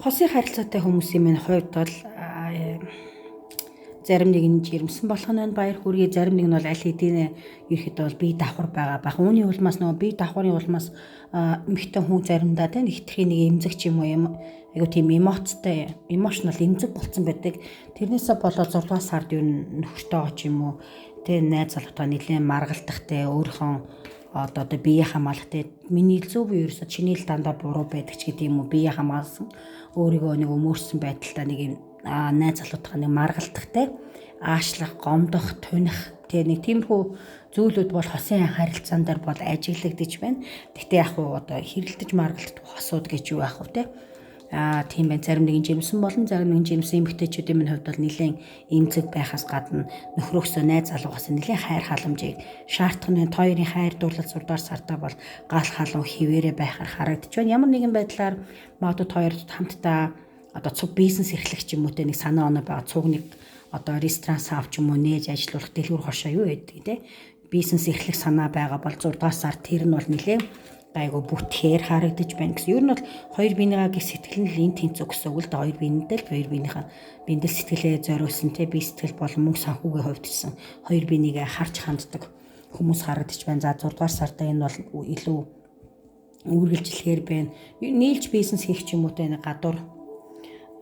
Хосын харилцаатай хүмүүсийн минь хувьд бол зарим нэг нь жирэмсэн болох нь баяр хүргэе, зарим нэг нь бол аль хэдийн ерөөхдөө бол бие давхар байгаа байх. Үүний улмаас нөгөө бие давхарын улмаас эмэгтэй хүн заримдаа тийм хитрхи нэг эмзэг ч юм уу айгу тийм эмоцтой, emotional эмзэг болцсон байдаг. Тэрнээсээ болоод 6 дугаар сард юу нөхөртөө ч юм уу тийм найз залуутай нэлээд маргалдахтай өөрийнхөө одоо бие хамгаалахтай миний зөв ерөөсө чиний л дандаа буруу байдаг ч гэдэг юм уу бие хамгаалсан өөрийгөө нэг өмөрсөн байдалтай нэг юм найз залуутайгаа нэг маргалдахтай аашлах, гомдох, туних нэг тиймэрхүү зүйлүүд бол хосын харилцаан дээр бол ажиглагдаж байна. Гэхдээ яг уу одоо хэрэлдэж маргалдах хосууд гэж юу ах вэ те? Тийм байна. Зарим нэгэн жирэмсэн болон зарим нэгэн жирэмсэн эмэгтэйчүүдийн минь хувьд бол нэлээд эмзэг байхаас гадна нөхрөөсөө найз залуугаас нэлээд хайр халамжийг шаардах нь хоёрын хайр дурлал 6 дугаар сартаа бол гал халуун хിവэрэ байхаар харагдаж байна. Ямар нэгэн байдлаар магадгүй хоёр хамтдаа одоо цуг бизнес эрхлэх ч юм уу те нэг санаа оноо байгаа цуг нэг одоо ресторан сав ч юм уу нээж ажиллах дэлгүүр хошоо юу гэдэг те бизнес эрхлэх санаа байгаа бол 6 дугаар сар тэр нь бол нэлээд гайгүй бүтгэхээр харагдаж байна гэсэн. Ер нь бол хоёр биенийгээ сэтгэл нь лин тэнцүү гэсэн үг л да. Хоёр биенэдээ л хоёр биенийхээ биендэл сэтгэлээ зориулсан те би сэтгэл болон мөнгө санхүүгээ хувьдсан хоёр биенийгээ харж ханддаг хүмүүс харагдаж байна. За 6 дугаар сартаа энэ бол илүү үргэлжлэхээр байна. Нийлж бизнес хийх ч юм уу те гадуур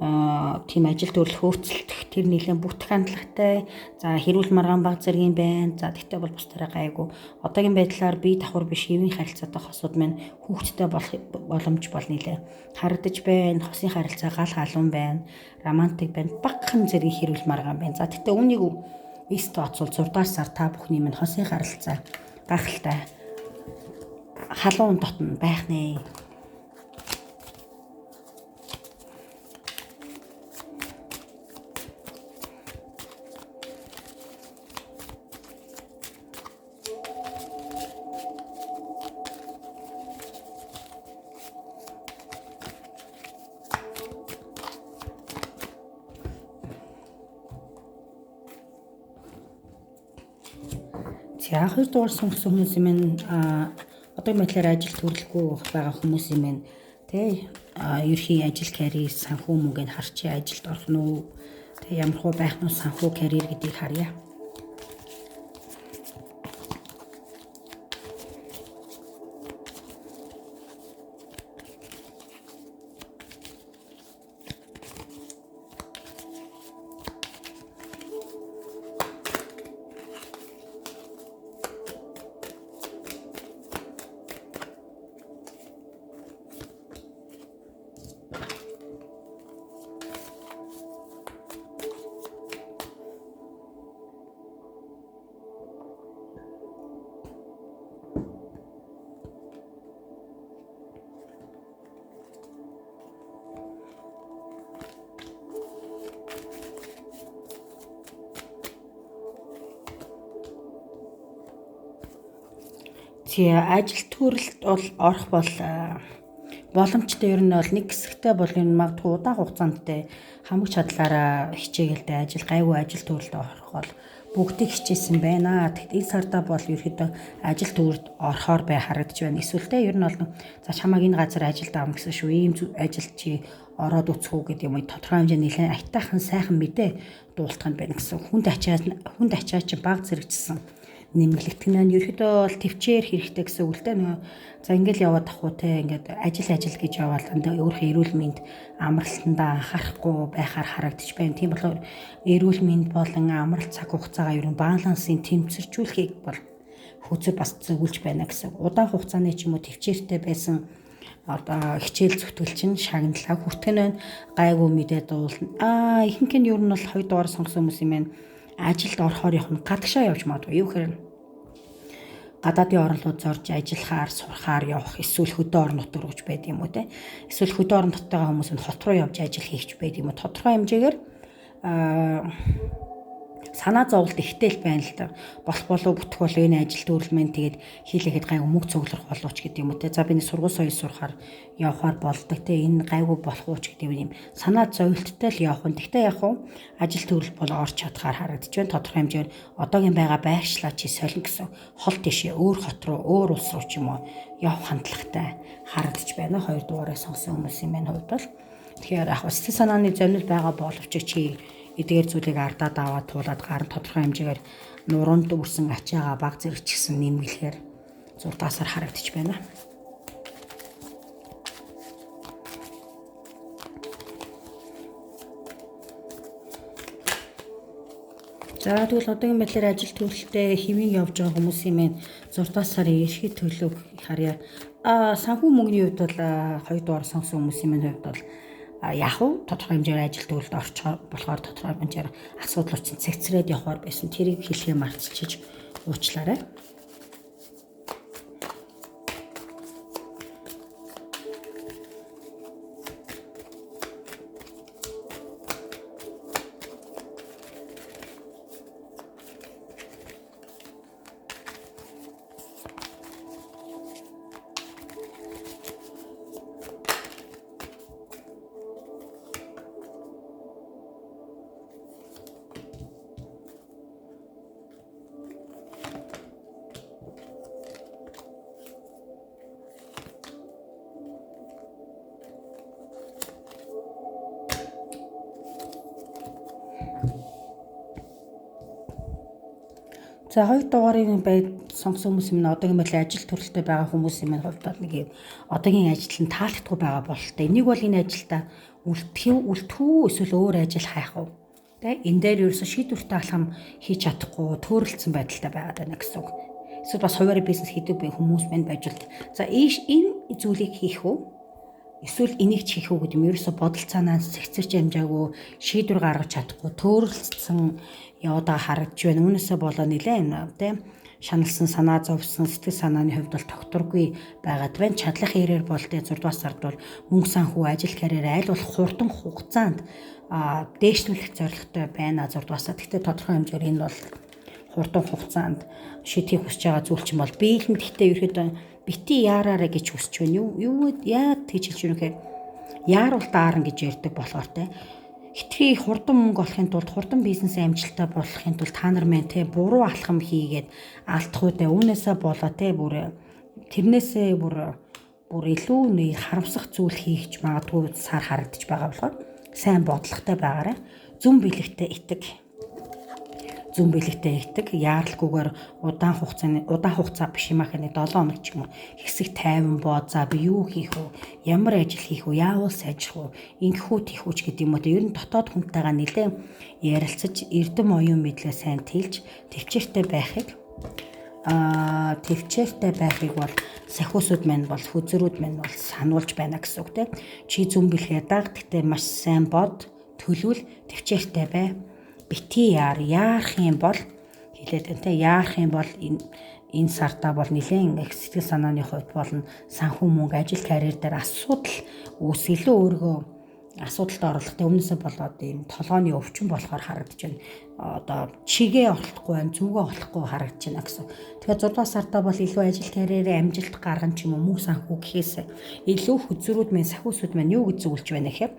тийм ажил төрөл хөөцөлдөх тэр нэлээд бүтэх хандлагатай. За хэрүүл маргаан баг зэргийн байна. За тэгтээ бол бусдаараа гайгүй. Одоогийн байдлаар бие давхар биш хэвийн харилцаатай хосууд маань хүүхдтэй болох боломж бол нэлээд харагдаж байна. Хосын харилцаа гал халуун байна. Романтик байна. Багхан зэргийн хэрүүл маргаан байна. За тэгтээ үүнийг эст тооцвол 6 дугаар сар та бүхний минь хосын харилцаа гахалтай халуун дотн байх нэ. За 2 дугаар сонгосон хүмүүс юм одоо мэтлэр ажил төрөлгүй байгаа хүмүүс юм байна. Тэ ерхий ажил карьер санхүү мөнгөнд харчи ажилд орох нь үү? Тэ ямар хөө байх нь санхүү карьер гэдгийг харъя. Ажил төрөлд бол орох бол боломжтой ер нь бол нэг хэсэгтээ бол энэ магадгүй удаан хугацаанд хамаг чадлаараа хичээгэлтэй ажил гайгүй ажил төрөлд орох бол бүгдийг хичээсэн байна. Тэгэхдээ энэ сарда бол ерөөдөө ажил төрөлд орохоор бай харагдаж байна. Эсвэл ер нь бол за чамайг энэ газар ажилд авах гэсэн шүү. Ийм ажил чи ороод үцхүү гэдэг юм уу тодорхой хэмжээний нэлээд айтайхан сайхан мэдээ дуулах нь байна гэсэн. Хүнд ачаа чи баг зэрэгжсэн нэмгэлэгдэх нь ерөөдөө бол төвчээр хэрэгтэй гэсэн үг л дээ. Нөгөө за ингээл яваад ахгүй те ингээд ажил гэж яваал өөрийнхөө эрүүл мэнд амралтандаа анхаарахгүй байхаар харагдаж байна. Тийм болохоор эрүүл мэнд болон амралт цаг хугацаагаа ер нь балансын тэмцэржүүлэхийг бол хүзэг бас зөвлөж байна гэсэн. Удаан хугацааны ч юм уу төвчээртэй байсан одоо хичээл зүтгэл чинь шагналаа хүртгэн гайгүй мэдээ дуулна. Ихэнх нь ер нь бол 2 дугаар сонгосон хүмүүс юм байна. Ажилд орохоор явах гадагшаа явж магадгүй. Юу гэхээр гадаадын орнууд зорж ажиллахаар, сурахаар явах, эсвэл хөдөө орон нутгаар руу байд юм уу те. Эсвэл хөдөө орон нутгатайгаа хүмүүс нь хот руу явж ажил хийх байд юм уу. Тодорхой хэмжээгээр санаа зовлт ихтэй л байна л да. Болох болов бүтэх болов энэ ажил төрөлмэн тэгээд хийлэхэд гайгүй мөнгө цуглах болов ч гэдэг юм уу те. За биний сургууль соёл сурахаар явахаар болдог те. Энэ гайгүй болох уу ч гэдэг юм санаа зовлттой л явах нь. Тэгтээ яг уу ажил төрөл бол орж чадхаар харагдаж байна. Тодорхой хэмжээгээр одоогийн байгаа байршлаа чи солино гэсэн хол тишээ өөр хот руу, өөр улс руу ч юм уу явах хандлагатай харагдаж байна. 2 дугаараа сонгосон хүмүүсийн маань хувьд бол тэгэхээр яг сэтгэл санааны зовнил байгаа боловч чи эдгээр зүйлийг ардаад аваад туулаад гарын тодорхой хэмжээгээр нуруунд үрсэн ачаагаа баг зэрэгчсэн нэмгэлэхээр 6 сар харагдаж байна. За тэгвэл одоогийн байдлаар ажил төрөлтэй хэвийн явж байгаа хүмүүсийн маань 6 сарын эрхий төлөв харьяа санхүү мөнгөний хувьд бол 2 дугаар сонгосон хүмүүсийн маань хувьд бол яг уу тодорхой хэмжээгээр ажил төрөлд орчоо болохоор тодорхой хэмжээр асуудал учраас цэгцрээд явахаар байсан. Тэрийг хэлхээ мартчихж уучлаарай. За 2 дугаарыг сонгосон хүмүүс юм одоогийн байдлаар ажил төрөлтэй байгаа хүмүүсийн хувьд бол нэг одоогийн ажил нь таалагдахгүй байгаа бололтой. Энийг бол энэ ажилдаа үлдэхүү эсвэл өөр ажил хайх уу? Тэ энэ дээр ерөөсө шийдвэртэй алхам хийж чадахгүй төөрөлдсөн байдалтай байгаад байна гэсэн үг. Эсвэл бас хуваарь бизнес хийдэг хүмүүс мань байж бол за энэ зүйлийг хийх үү? Эсвэл энийг ч хийх үү гэдэг юм ерөөсө бодол цаанаас цэгцэрч амжаагүй шийдвэр гаргаж чадахгүй төөрөлдсөн яваад харагдж байна. Үүнээсээ болоо нэлээд тийм шаналсан санаа зовсон сэтгэл санааны хувьд бол тогтворгүй байгаад байна. Чадлах ярээр бол 6 дугаар сард бол мөнгө санхүү ажил карьер аль болох хурдан хугацаанд дээшлүүлэх зорилготой байна 6 дугаар сард. Гэхдээ тодорхой хэмжээр энэ бол хурдан хугацаанд шийдэх хүсэж байгаа зүйл чинь бол би л гэхдээ ерөөдөө бити яараарэ гэж хүсэж байна. Юу яа тэгж хэлж юм хэрэг яаруул даарна гэж ярьдаг болохоор те хитрхи хурдан мөнгө олохын тулд хурдан бизнес амжилттай болохын тулд та нар мэн те буруу алхам хийгээд алдах үедээ үүнээсээ болоо те бүр тэрнээсээ бүр илүү нэг харамсах зүйл хийж магадгүй сар харагдаж байгаа болохоор сайн бодлоготой байгаарай. Зүн бэлэгтэй итэг яаралгүйгээр удаан хугацаа биш юм ахны 7 хоног ч юм уу хэсэг тайван бод за би юу хийх вэ? Ямар ажил хийх вэ? Яавал сайжрах вэ? Ингэхүү тийхүүч гэдэг юм уу. Ер нь дотоод хүнтэйгээ нэлээд ярилцаж эрдэм оюун мэдлээ сайн тэлж төвчээртэй байхыг бол сахиусууд маань бол хүзрүүд маань бол сануулж байна гэсэн үг тийм. Чи зүн бэлгээ даг гэхдээ маш сайн бод төлөвл төвчээртэй бай. Бити яарах юм бол хэлээд энэ яарах юм бол энэ сартаа бол нэлээд сэтгэл санааны хувьд болон санхүү мөнгө ажил карьер дээр асуудал үүсэлээ өөргөө асуудалд оруулах тэ өмнөөсөө болоод энэ толгойн өвчин болохоор харагдаж байна. Одоо чигээ олохгүй байна, зүгөө олохгүй харагдаж байна гэсэн. Тэгэхээр 6 дугаар сартаа бол илүү ажил карьерээ амжилт гаргана ч юм уу мөнгө санхүү гэхээс илүү хүзрүүд мэн сахиусууд мэн юу гэж зөвлөж байна гэхээр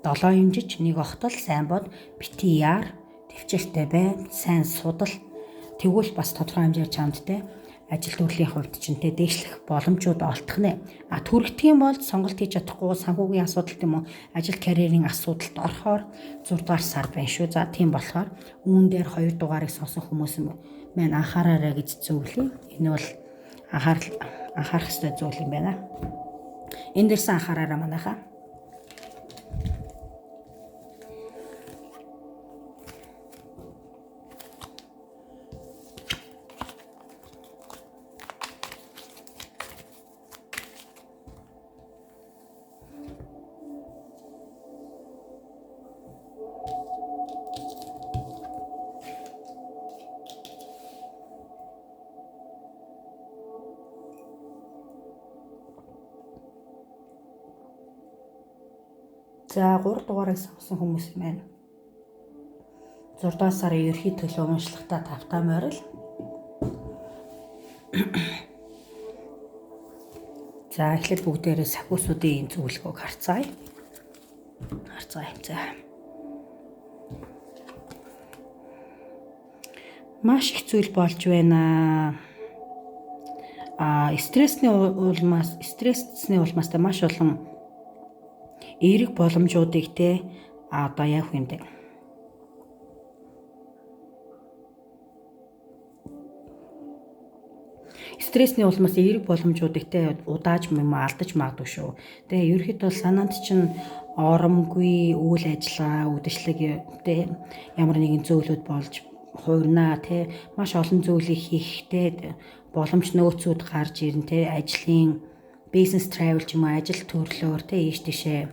7 хэмжиж нэг огтол сайн бод бити яар төвчээртэй бай, сайн судал тэгвэл бас тодорхой хэмжээр чамд те ажил төрлийн хувьд ч тэ дээшлэх боломжууд олдох нэ. Төрөгдөх юм бол сонголт хийж чадахгүй санхүүгийн асуудал юм уу ажил карьерийн асуудалд орохоор 6 дугаар сар байна шүү. За тийм болохоор үүн дээр 2 дугаарыг сонсон хүмүүс маань анхаараарай гэж зөвлөе. Энэ бол анхаарах ёстой зүйл юм байна. Энэ дээрсэн анхаараарай манайхаа. За 3 дугаарыг сонгосон хүмүүс маань 6 дугаар сарын ерхий төлөв уншлагтаа тавтаа морил. За эхлээд бүгдээрээ сахиусуудын зөвлөгөөг харцгаая. За. Маш их зүйл болж байна. Стрессний улмаас маш олон эерэг боломжуудыг те одоо яах юм бэ? Стрессний улмаас эерэг боломжуудыг те удааж алдаж магадгүй шүү. Тэгээ ерөөхдөө санаанд чинь оромгүй үйл ажиллагаа, үдшилэг те ямар нэгэн зөвлөд болж хуурнаа те маш олон зүйлийг хийхдээ боломж нөөцүүд гарч ирнэ те ажлын бизнес travel ч юм уу ажил төрлөөр те ийш тийшээ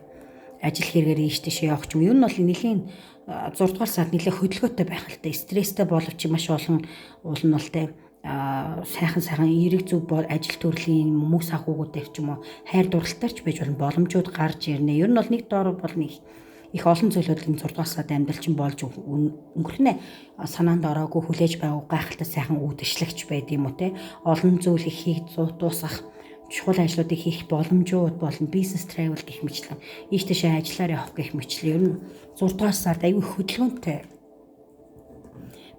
ажил хэрэгээр ийш тийш явах юм. Ер нь бол нэлийн 6 дугаар сард нэлээ хөдөлгөөтэй байх л та. Стресстэй боловч маш олон уул нь бол те сайхан эерэг зүг бол ажил төрлийн мөнгө санхүүгүүдээр ч юм уу хайр дурлалтаар ч байж боломжууд гарч ирнэ. Ер нь бол нэг доор бол нэг их олон зүйлүүд энэ 6 дугаар сард амьдрал чинь болж өнгөрнө. Санаанд ороогүй хүлээж байгаагүй гайхалтай сайхан үүдэлчлэгч байд юм уу те. Олон зүйл их хийх дуусах чухал ажлуудыг хийх боломжууд болон бизнес travel гэх мэтлэн ийш тийшээ ажиллаар явах гэх мэтлэн ер нь 6 дугаар сард аюу хөдөлгөөнтэй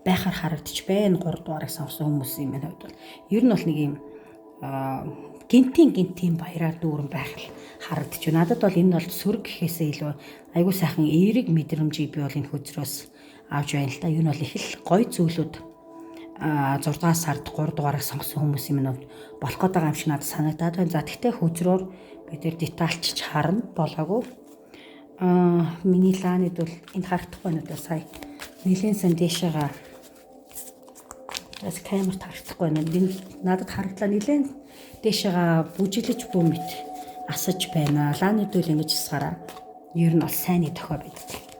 байхаар харагдчих байна. 3 дугаарыг сонгосон хүмүүсийн минь хувьд бол ер нь бол нэг юм гинтийн баяраар дүүрэн байх л харагдчих. Надад бол энэ бол сөрөг гэхээсээ илүү аюу сайхан эерэг мэдрэмжийг би бол энэ хөзрөөс авч байна л да. Ер нь бол их л гоё зүйлүүд 6 дугаар сард 3 дугаарыг сонгосон хүмүүсийн минь болох гээд байгаа юм шиг надад санагдаад байна. За тэгтээ хөзрөөр бид нэр детальчж харна болоогүй. Миний лаанид бол энд харагдахгүй байна уу сая. Нэлээд сан дэшега бас камерт харагдахгүй байна. Надад харагдлаа нэлээд дэшега бүжиглэж бүүмэт асаж байна. Лаанид бол ингэж засгараа. Ер нь бол сайнны тохио байдаг.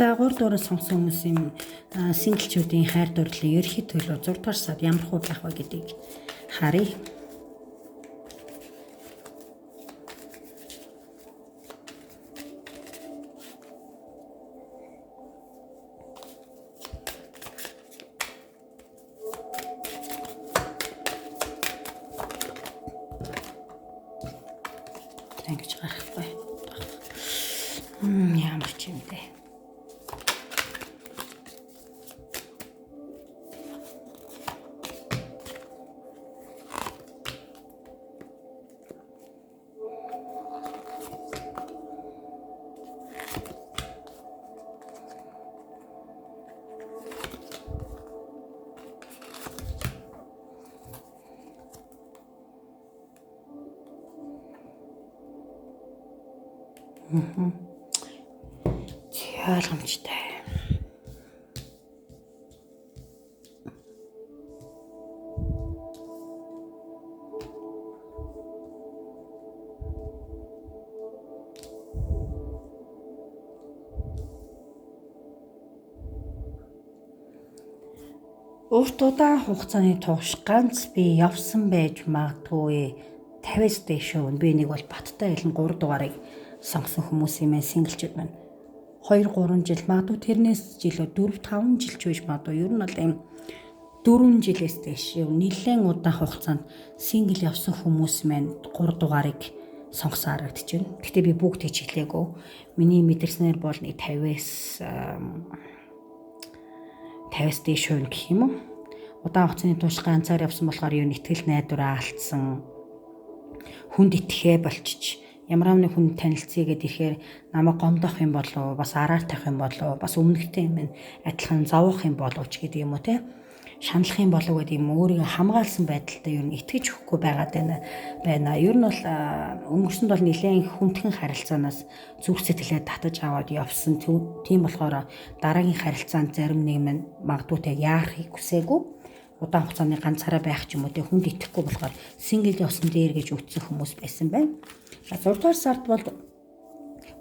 За 3 дугаар сонгосон хүмүүсийн синглчүүдийн хайр дурлалын ерхий төлөв 6 дугаар сард ямар хөө байх вэ гэдгийг харъя. Ингэж гарахгүй. Ямар ч юм бэ. Ойлгомжтой. Урт удаан хугацааны турш ганц би явсан байж магадгүй 50-с дээш өвн би нэг бол баттай хэлэн 3 дугаарыг сонгосон хүмүүсийн маань синглчүүд маань 2-3 жил магадгүй тэрнээс жилөө 4-5 жил ч байж магадгүй ер нь бол ийм 4 жилээс дээш нэлээд удаан хугацаанд сингл явсан хүмүүс маань 3 дугаарыг сонгосон харагдаж байна. Гэхдээ би бүгдийг чиглээгүй. Миний мэдэрснээр бол нэг 50-с дээш хувь гэх юм уу. Удаан хугацааны турш ганцаар явсан болохоор юу нэтгэл найдвараа алдсан. Хүнд итгэхээ болчих. Ямар нэг хүн танилцъя гэд ихээр намайг гомдох юм болов бас араар тавих юм болов бас өмнөхтэй юм адилхан зовох юм болов ч гэдэг юм уу те шаналх юм болов гэдэг юм өөрийгөө хамгаалсан байдалтай ер нь итгэж өгөхгүй байгаад байна. Ер нь бол өнгөрсөнд бол нэлээд хүндхэн харилцаанаас зүрх сэтгэлээ татаж аваад явсан. Тийм болохоор дараагийн харилцаанд зарим нэг нь магадгүй тэг яарахыг хүсээгүй. Удаан хугацааны ганцаараа байх ч юм уу тэг хүнд итгэхгүй болохоор сингл явсан дээр гэж үтсэн хүмүүс байсан байна. 6 дугаар сард бол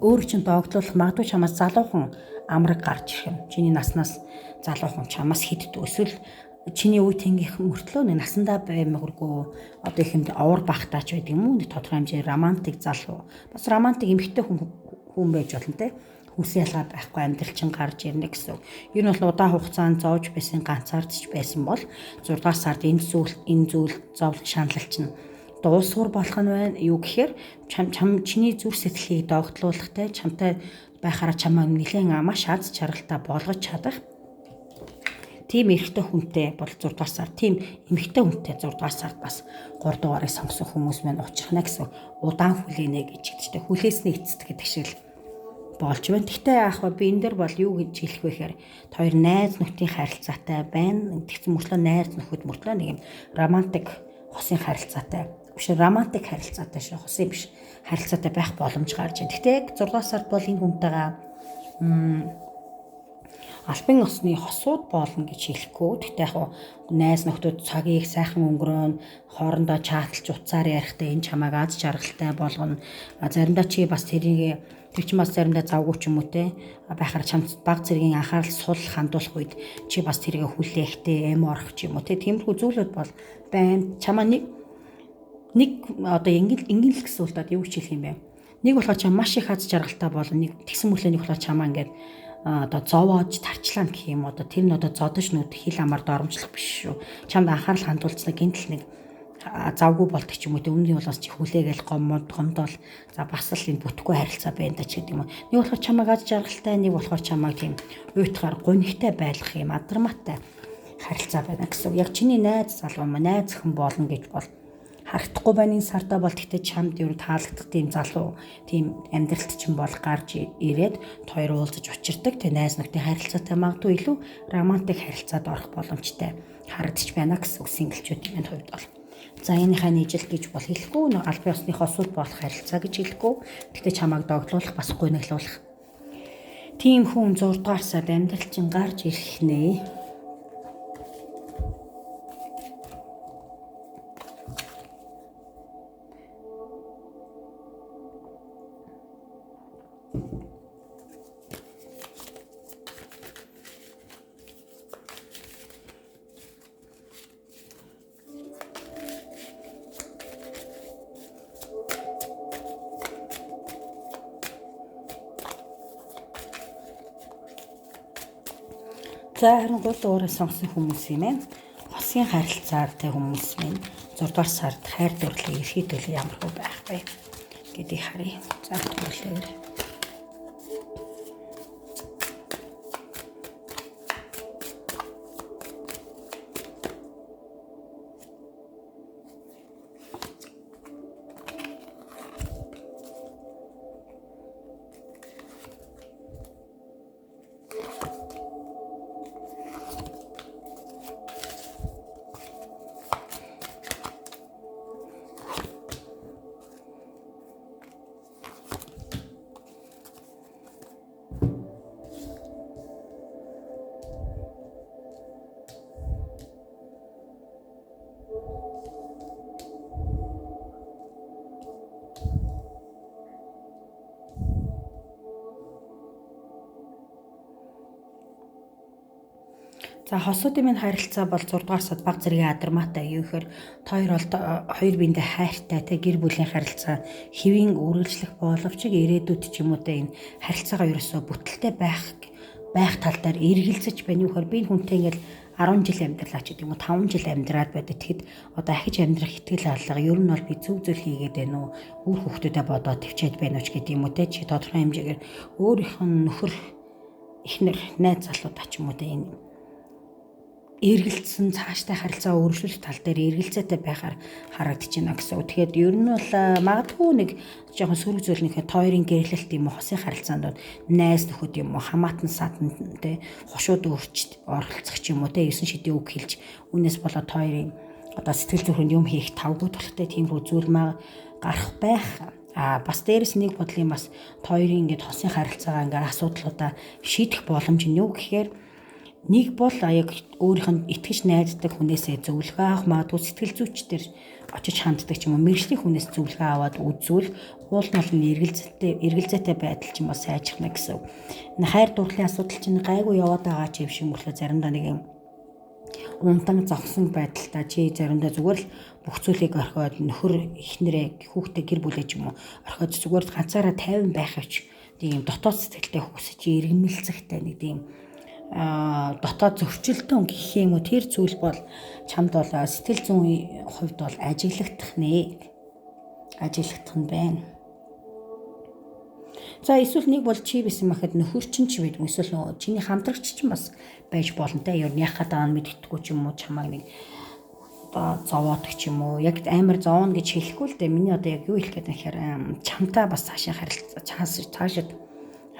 өөр чинь догтлуулах магадгүй чамаас залуухан амраг гарч ирэх юм. Чиний наснаас залуухан чамаас хиддэг. Эсвэл чиний үе тэнгийнх мөртлөө насандаа баймаггүй одоо их юм овор багтаач байдаг юм уу? Тодорхой хэмжээ романтик залуу. Бас романтик эмэгтэй хүн байж болно те. Хүсэл ялгаа байхгүй амьдрал чинь гарч ирнэ гэсэн. Ер нь бол удаан хугацаанд зоож байсан ганцаардч байсан бол 6 дугаар сард энэ зүйл зовлон шаналл чинь дуусгуур болох нь байна. Юу гэхээр чиний зүрх сэтгэлийг догтлуулахтай чамтай байхаараа чамаа нэлээд маш аз жаргалтай болгож чадах тийм эрэгтэй хүнтэй бол 6 дугаар сар, тийм эмэгтэй хүнтэй 6 дугаар сард бас 3 дугаарыг сонгосон хүмүүс маань учрахна гэсэн удаан хүлээнэ гэж хэлдэг. Хүлээсний эцэст гэдэг шиг болж байна. Гэхдээ яах вэ? Би энэ дээр бол юу гэж хэлэх вэ гэхээр хоёр найз нөхдийн харилцаатай байна. Тэгсэн мөртлөө найз нөхөд мөртлөө нэг юм романтик хосын харилцаатай. Биш романтик харилцаатай шүү. Хосын биш. Харилцаатай байх боломж гарч байна. Гэхдээ 6 сард бол энэ хүнтэйгээ албан ёсны хосууд болно гэж хэлэхгүй. Гэхдээ яг найз нөхдөд цагийг сайхан өнгөрөөн, хоорондоо чатлж утсаар ярихдаа энэ чамайг аз жаргалтай болгоно. Заримдаа чи бас тэрийг тэр чинь бас заримдаа завгүй ч юм уу те байхаар чамд баг зэргийн анхаарал сул хандуулах үед чи бас тэрийг хүлээхтэй эм орох ч юм уу те тиймэрхүү зүйлүүд бол байна. Чамаа нэг одоо ингийн л гэсэн үг юу гэж хэлэх юм бэ? Нэг болохоор чам маш их аз жаргалтай болно. Нэг тэгсэн мөрлөө нэг болохоор чамаа ингээд одоо зовоож тарчлаа гэх юм одоо тэр нь одоо зодож нүд хил амаар доромжлох биш шүү. Чамд анхаарал хандуулцлаа гинтл нэг завгүй болдог ч юм уу. Өмнөний болоос чи хүлээгээл гомдол за бас л энэ бүтэхгүй харилцаа байна да ч гэдэг юм уу. Нэг болохоор чамайг аз жаргалтай, нэг болохоор чамайг тийм уйтгаар гунигтай байлгах юм адармаатай харилцаа байна гэсэн. Яг чиний найз залуу маа найз хэн болно гэж бол харагдахгүй байна энэ сартаа бол гэхдээ чамд юу таалагдах тийм залуу тийм амьдралт чинь бол гарч ирээд хоёр уулзаж учирдаг тийм найз нөхдийн харилцаатай магадгүй илүү романтик харилцаанд орох боломжтой харагдаж байна гэсэн үг синглчүүдийн хувьд бол. За энийхээ нийжил гэж бол хэлэхгүй нэг албан ёсны хосууд болох харилцаа гэж хэлэхгүй. Гэхдээ чамайг догтлуулах бас гуниглуулах. Тийм хүн 6 дугаар сард амьдрал чинь гарч ирэх нэ. За харин гол уураа сонгосон хүмүүс юм ээ. Хосын харилцаатай хүмүүс минь 6 дугаар сард хайр дурлал эрхий төлөв ямар хөө байх вэ гэдгийг харъя. За төрлөөр. За хосуудын минь харилцаа бол 6 дугаар сард баг зэргийн адармаатай юу гэхээр хоёр бол хоёр биендээ хайртай те гэр бүлийн харилцаа хэвийн үргэлжлэх боловч ирээдүйд ч юм уу те энэ харилцаагаа ерөөсөө бүтэлтэй байх тал дээр эргэлзэж байна юу гэхээр би хүнтэй ингээл 10 жил амьдралаа ч гэдэг юм уу 5 жил амьдраад байдаг. Тэгэхэд одоо ахиж амьдрах итгэл алга ер нь бол би зөв зүйл хийгээд байна уу? Үр хөвгтөдөө бодоод төвчээд байна уу ч гэдэг юм уу те чи тодорхой хэмжээгээр өөрийнх нь нөхөр эхнэр найз залуудаа ч юм уу те энэ эргэлцсэн цааштай харилцаа өргөжлөх тал дээр эргэлзээтэй байхаар харагдаж байна гэсэн үг. Тэгэхээр ер нь бол магадгүй нэг жоохон сөрөг зөөлнийхээ тойрын гэрлэлт юм уу хосын харилцаанд найз нөхөд юм уу хамаатан садан тэ хошууд өөрчд оролцох ч юм уу тэ 9 шидийн үг хэлж үнээс болоод тойрын одоо сэтгэл зүрхэнд юм хийх тавгүй толхтой тийм хөө зүйл гарах байх. Бас дээрэс нэг бодлын бас тойрын ингээд хосын харилцаагаа ингээд асуудлуудаа шийдэх боломж нь юу гэхээр нэг бол яг өөрийнх нь итгэж найддаг хүнээсээ зөвлөгөө авах магадгүй сэтгэл зүйчдэр очиж ханддаг ч юм уу мэржлийн хүнээс зөвлөгөө аваад үзвэл уул нь бол эргэлзээтэй байдал ч юм уу сайжрахна гэсэн. Хайр дурлалын асуудал чинь гайгүй яваад байгаа ч юм шиг мөртлөө заримдаа нэг юм унтан зовсон байдалтай чи заримдаа зүгээр л бүх зүйлийг орхиод нөхөр эхнэрээ хүүхдээ гэр бүлээ ч юм уу орхиод зүгээр л ганцаараа тайван байх авч тийм дотоод сэтгэлтэй хүсэж иргэмэлцэхтэй нэг тийм дотоод зөрчилтөн гэх юм уу тэр зүйл бол чамд бол сэтгэл зүйн хувьд бол ажиглагдах нь байна. За эсвэл нэг бол чи байсан махад нөхөр чинь ч байдгүй. Эсвэл нөгөө чиний хамтрагч чинь бас байж болно те. Ер нь яхаад байгаа нь мэддэхгүй ч юм уу чамааг нэг одоо зовоодог ч юм уу. Яг амар зовооно гэж хэлэхгүй л дээ. Миний одоо яг юу хэлэх гээд нэхэр чамтай бас цаашаа цаашид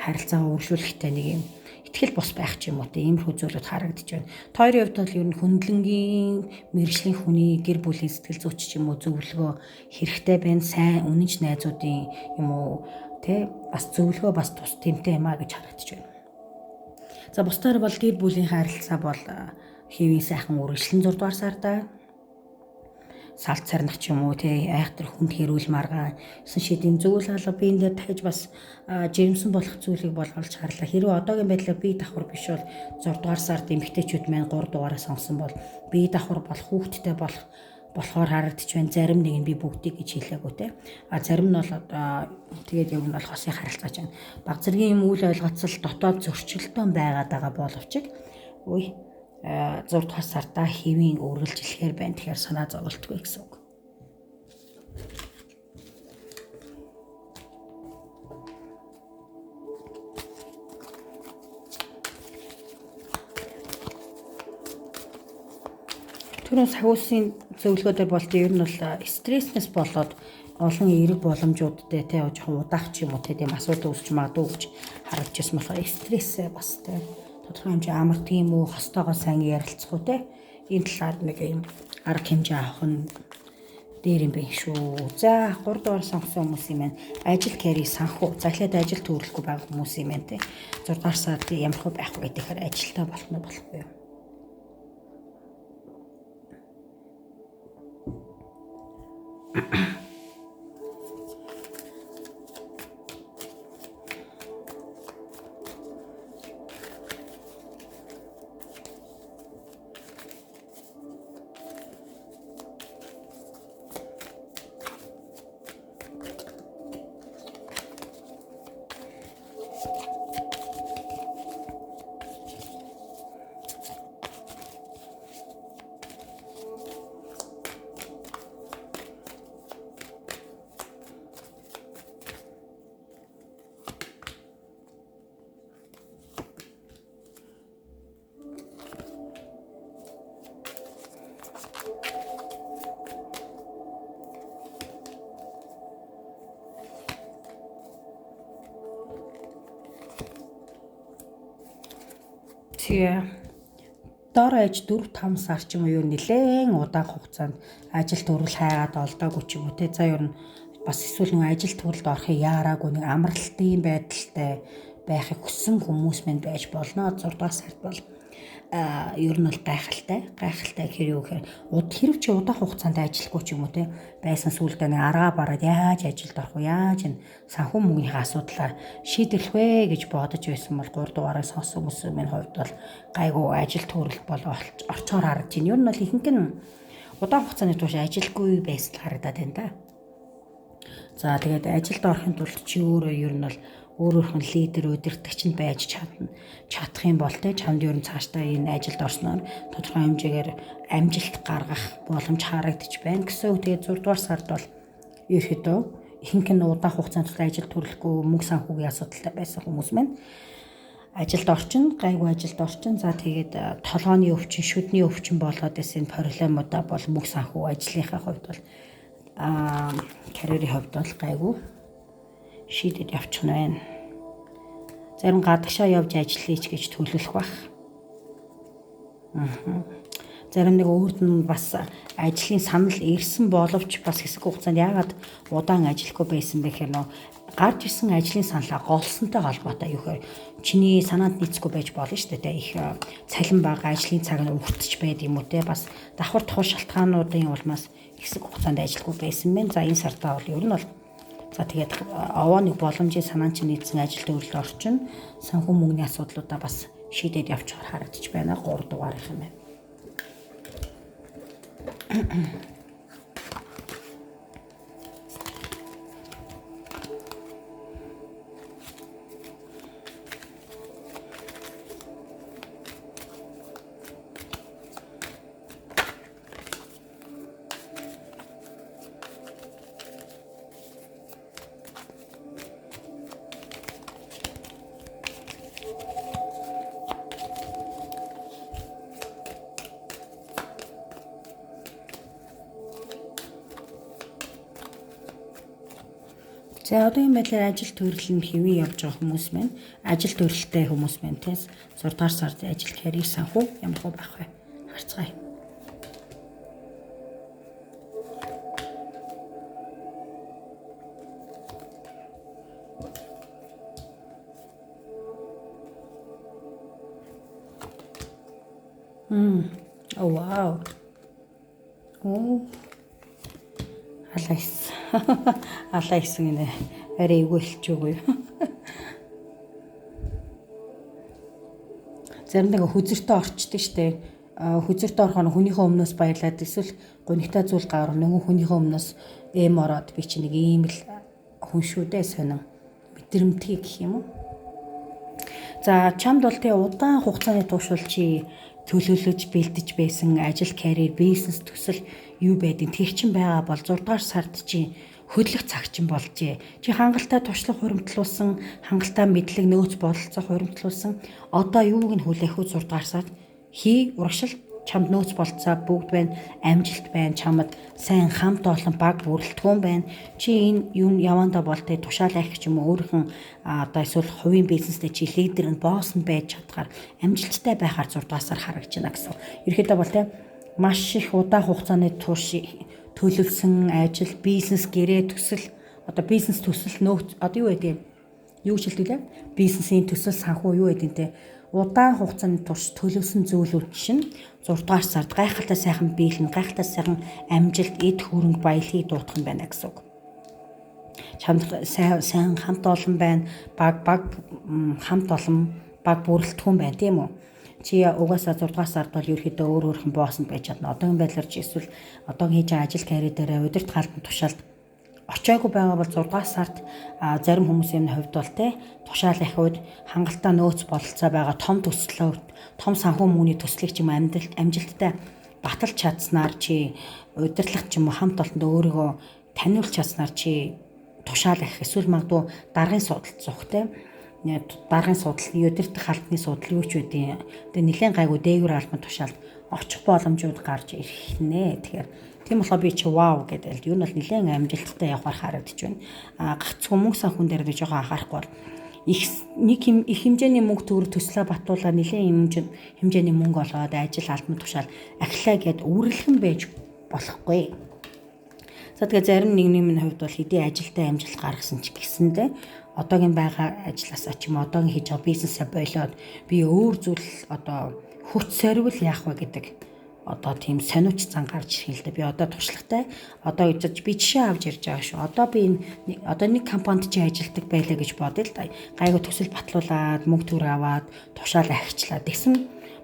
харилцаа өргөжүүлэхтэй нэг юм ихтгэл бус байх ч юм уу те. Иймэрхүү зүйлүүд харагдаж байна. Тойрын хувьд бол ер нь хүндлэнгийн мэрэгжлийн хүний гэр бүлийн сэтгэл зүйч ч юм уу зөвлөгөө хэрэгтэй байна. Сайн үнэнч найзуудын юм уу те бас зөвлөгөө бас тус тэмтэй юм а гэж харагдаж байна. За бусдаар бол гэр бүлийн харилцаа бол хэвийн сайхан үргэлжлэн 6 дугаар сарда салт царнах ч юм уу те айхтар хүнд хэрүүл маргаан гэсэн шийдэм зөвл алга биен дээр дахиж бас жирэмсэн болох зүйлийг болгоулж харлаа. Хэрвээ одоогийн байдлаар бие давхар биш бол 6 дугаар сард эмэгтэйчүүд маань 3 дугаараа сонгосон бол бие давхар болох хүүхэдтэй болохоор харагдаж байна. Зарим нэг нь би бүгдийг гэж хэлээгүй те. Зарим нь бол тэгээд яг нь бол хосын харилцаач байна. Баг зэргийн юм үйл ойлгоцол дотоод зөрчилдөөн байгаад байгаа боловч 6 дугаар сартаа хэвийн үргэлжлэхээр байна. Тэгэхээр санаа зовлтгүй гэсэн үг. Түрүүн сагуулсан зөвлөгөөдөр бол ер нь бол стресснес болоод олон эерэг боломжуудтай те жоохон удаах ч юм уу те тийм асуудал үүсч магадгүй гэж харагдаж байсан болохоор стрессээ бас те тодорхой хэмжээ амар тийм үү хостойгоо сайн ярилцах уу те энэ талаар нэг юм арга хэмжээ авах нь дээр юм байна шүү. За 3 дугаар сонгосон хүмүүс юм байна. Ажил карьер санхүү. Захлаад ажил төрөлхгүй байгаа хүмүүс юм байна те. 6 дугаар сард ямар хөө байх вэ гэхээр ажилтаа болох нь болохгүй юу? Тэгээ дор аж 4-5 сар ч юм уу нэлээд удаан хугацаанд ажил төрөл хайгаад олдоогүй ч юм уу те. За ер нь бас эсвэл нэг ажил төрөлд орохыг яараагүй нэг амралтын байдалтай байхыг хүссэн хүмүүс мань байж болно. 6 дугаар сард бол ер нь бол гайхалтай гэхээр юу гэхээр хэрв чи удаан хугацаанд ажиллахгүй ч юм уу те байсан сүулдэ нэг аргаа бараад яаж ажилд орох вэ? Яаж энэ санхүү мөнгөний асуудлаа шийдэх вэ гэж бодож байсан бол 3 дугаараа сонсон хүмүүс минь хувьд бол гайгүй ажил төрөл бол орчоор харагдаж байна. Ер нь бол ихэнх нь удаан хугацааны турш ажилгүй байсан харагдаад байна да. За тэгээд ажилд орохын тулд чи өөрөө ер нь бол өөрөөрхөн лидер удирдагч нь байж чадах юм бол те чамд ер нь цаашдаа энэ ажилд орсноор тодорхой хэмжээгээр амжилт гаргах боломж харагдаж байна гэсэн. Тэгээд 6 дугаар сард бол ерөөдөө ихэнх нь удаан хугацаанд ажил төрөлхгүй мөнгө санхүүгийн асуудалтай байсан хүмүүс маань ажилд орчин, гайгүй ажилд орчин. За тэгээд толгойн өвчин, шүдний өвчин болоод байсан проблемуудаа бол мөнгө санхүү ажлынхаа хувьд бол карьерийн хувьд бол гайгүй шийдэд явчих нь байна. Зарим гадагшаа явж ажиллая гэж төлөвлөх бах. Зарим нэг өөрт нь бас ажлын санал ирсэн боловч бас хэсэг хугацаанд яагаад удаан ажиллахгүй байсан бэ гэхээр гарч ирсэн ажлын саналаа голсонтой холбоотой юу гэхээр чиний санаанд нийцэхгүй байж болно шүү дээ. Их цалин бага, ажлын цаг нь уртч байд юм уу те бас давхар тухар шалтгаануудын улмаас хэсэг хугацаанд ажиллахгүй байсан мэн. За энэ сартаа бол ер нь бол за тэгээд овоо нэг боломжийн санаан чинь нийцсэн ажил төрөлд орчин санхүү мөнгөний асуудлуудаа бас шийдээд явчихаар харагдаж байна. 3 дугаарх юм байна. За одоогийн байдлаар ажил төрөл нь хэвэн явж байгаа хүмүүс маань, ажил төрөлтэй хүмүүс маань тийм 6 дугаар сард ажил карьер санхүү ямар хөө байх вэ? Харцгаая. Oh wow. Оо алайс. Алайс гинэ. Арай эгүүлж үгүй. Заримдаа хүзэртээ орчдөг штэ. Хүзэртээ орохоор хүнийхээ өмнөөс баярлаад эсвэл гунигтай зүйл гарав нөгөө хүнийхээ өмнөөс ороод би чи нэг ийм л хүн шүү дээ сонин мэдрэмтгий гэх юм уу. За чамд бол тий удаан хугацааны туушвал чи төлөвлөж бэлдэж байсан ажил, карьер, бизнес төсөл юу байдیں۔ Тэг чин байгаа бол 6 дугаар сард чи хөдлөх цаг чинь болжээ. Чи хангалттай туршлага хуримтлуулсан, хангалттай мэдлэг нөөц бололцоо хуримтлуулсан. Одоо юуг нь хүлээх вэ 6 дугаар сард? Урагшил чамд нөөц болцоо бүгд байна, амжилт байна, чамд сайн хамт олон баг бүрэлдэхүүн байна. Чи энэ юм явандаа бол тэ тушаалаа их ч юм уу өөрхөн одоо эсвэл хувийн бизнестэй чи лидер нь босс нь байж чадгаар амжилттай байхаар 6 дугаар сар харагдаж байна гэсэн. Ерөнхийдөө бол тэ маш их удаан хугацааны турш төлөвлөсөн ажил, бизнес гэрээ төсөл, одоо бизнес төсөл нөөц одоо юу гэдэг юу шилдэг вэ? Бизнесийн төсөл санхүү юу гэдэг те удаан хугацааны турш төлөвлөсөн зүйлүүд чинь 6 дугаар сард гайхалтай сайхан биелэн, гайхалтай сайхан амжилт, эд хөрөнгө баялагийг дуудах юм байна гэсэн үг. Чамд сайн хамт олон байна, баг хамт олон баг бүрэлдэхүүн байна тийм үү? Чи угаасаа 6 дугаар сард бол ерөөхдөө өөрөөрхөн босс байж чадна. Одоогийн байдлаар чи эсвэл одоогийн хийж байгаа ажил карьер дээр удирд хаалт тушаалд очоогүй байгаа бол 6 дугаар сард зарим хүмүүсийн хувьд бол те тушаал их үед хангалттай нөөц бололцоо байгаа том төслөө, том санхүү мөнгөний төслийг ч юм амжилттай баталж чадсанаар чи удирдлага ч юм уу хамт олонд өөрийгөө таниулж чадсанаар чи тушаал их эсвэл магадгүй даргын судалт зух те даргын судал, удирдах халдны судал юу ч үгүй. Тэгээ нэлээд гайгүй дээгүүр албан тушаалд очих боломжууд гарч ирэх нэ. Тэгэхээр тийм болохоор би чи вау гэдэг. Юу нь бол нэлээд амжилттай явахаар харагдаж байна. Гагцхүү мөнгө санхүүн дээр би жоохон анхаарахгүй бол их хэмжээний мөнгө төгрөг төслөө батуулаад нэлээд хэмжээний мөнгө олгоод ажил албан тушаал ахлаа гэд үргэлхэн байж болохгүй. За тэгээ зарим нэгний хувьд бол хэдий ажилдаа амжилт гаргасан ч гэсэндээ одоогийн байгаа ажилласаа ч юм одоогийн хийж байгаа бизнесээ болоод би өөр зүйл одоо хүч сорвол яах вэ гэдэг одоо тийм сониуч зан гарч ирэх л дээ. Би одоо туршлагатай одоо гэж би жишээ авч ярьж байгаа шүү. Одоо би одоо нэг компанид чи ажилтдаг байлаа гэж бодъё л да. Гайгүй төсөл батлуулаад мөнгө төр аваад тушаал ахичлаа. Тэгсэн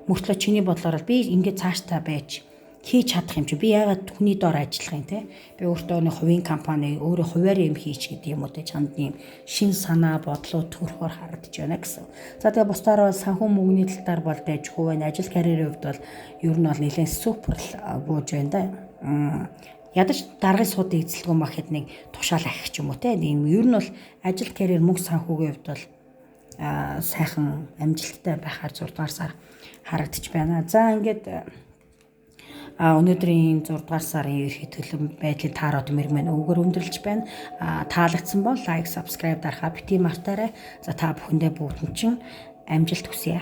мөртлөө чиний бодлоор би ингээд цааштай байж хийж чадах юм чи би яагаад хүний доор ажиллах юм те би өөртөө нэг хувийн компани өөрөө хуваар юм хийч гэдэг юм уу те чамд ийм шин санаа бодлоо төрөхөөр харагдаж байна гэсэн. За тэгээ бусдаараа санхүү мөнгөний талаар бол дайжгүй байна. Ажил карьерийн хувьд бол ер нь бол нэлээд супер бууж байна да. Ядаж даргын суудын эзэлгүй махад нэг тушаал ахих ч юм уу те ийм ер нь бол ажил карьер мөнгө санхүүгийн хувьд бол сайхан амжилттай байхаар 6 дугаар сар харагдаж байна. За ингээд өнөөдрийн 6 дугаар сарын ерхий төлөв байдлын таарууд мэрэгмэн өгөр өндөрлж байна. Таалагдсан бол лайк, subscribe дарахаа бити мартаарай. За та бүхэндээ бүгд чинь амжилт хүсье.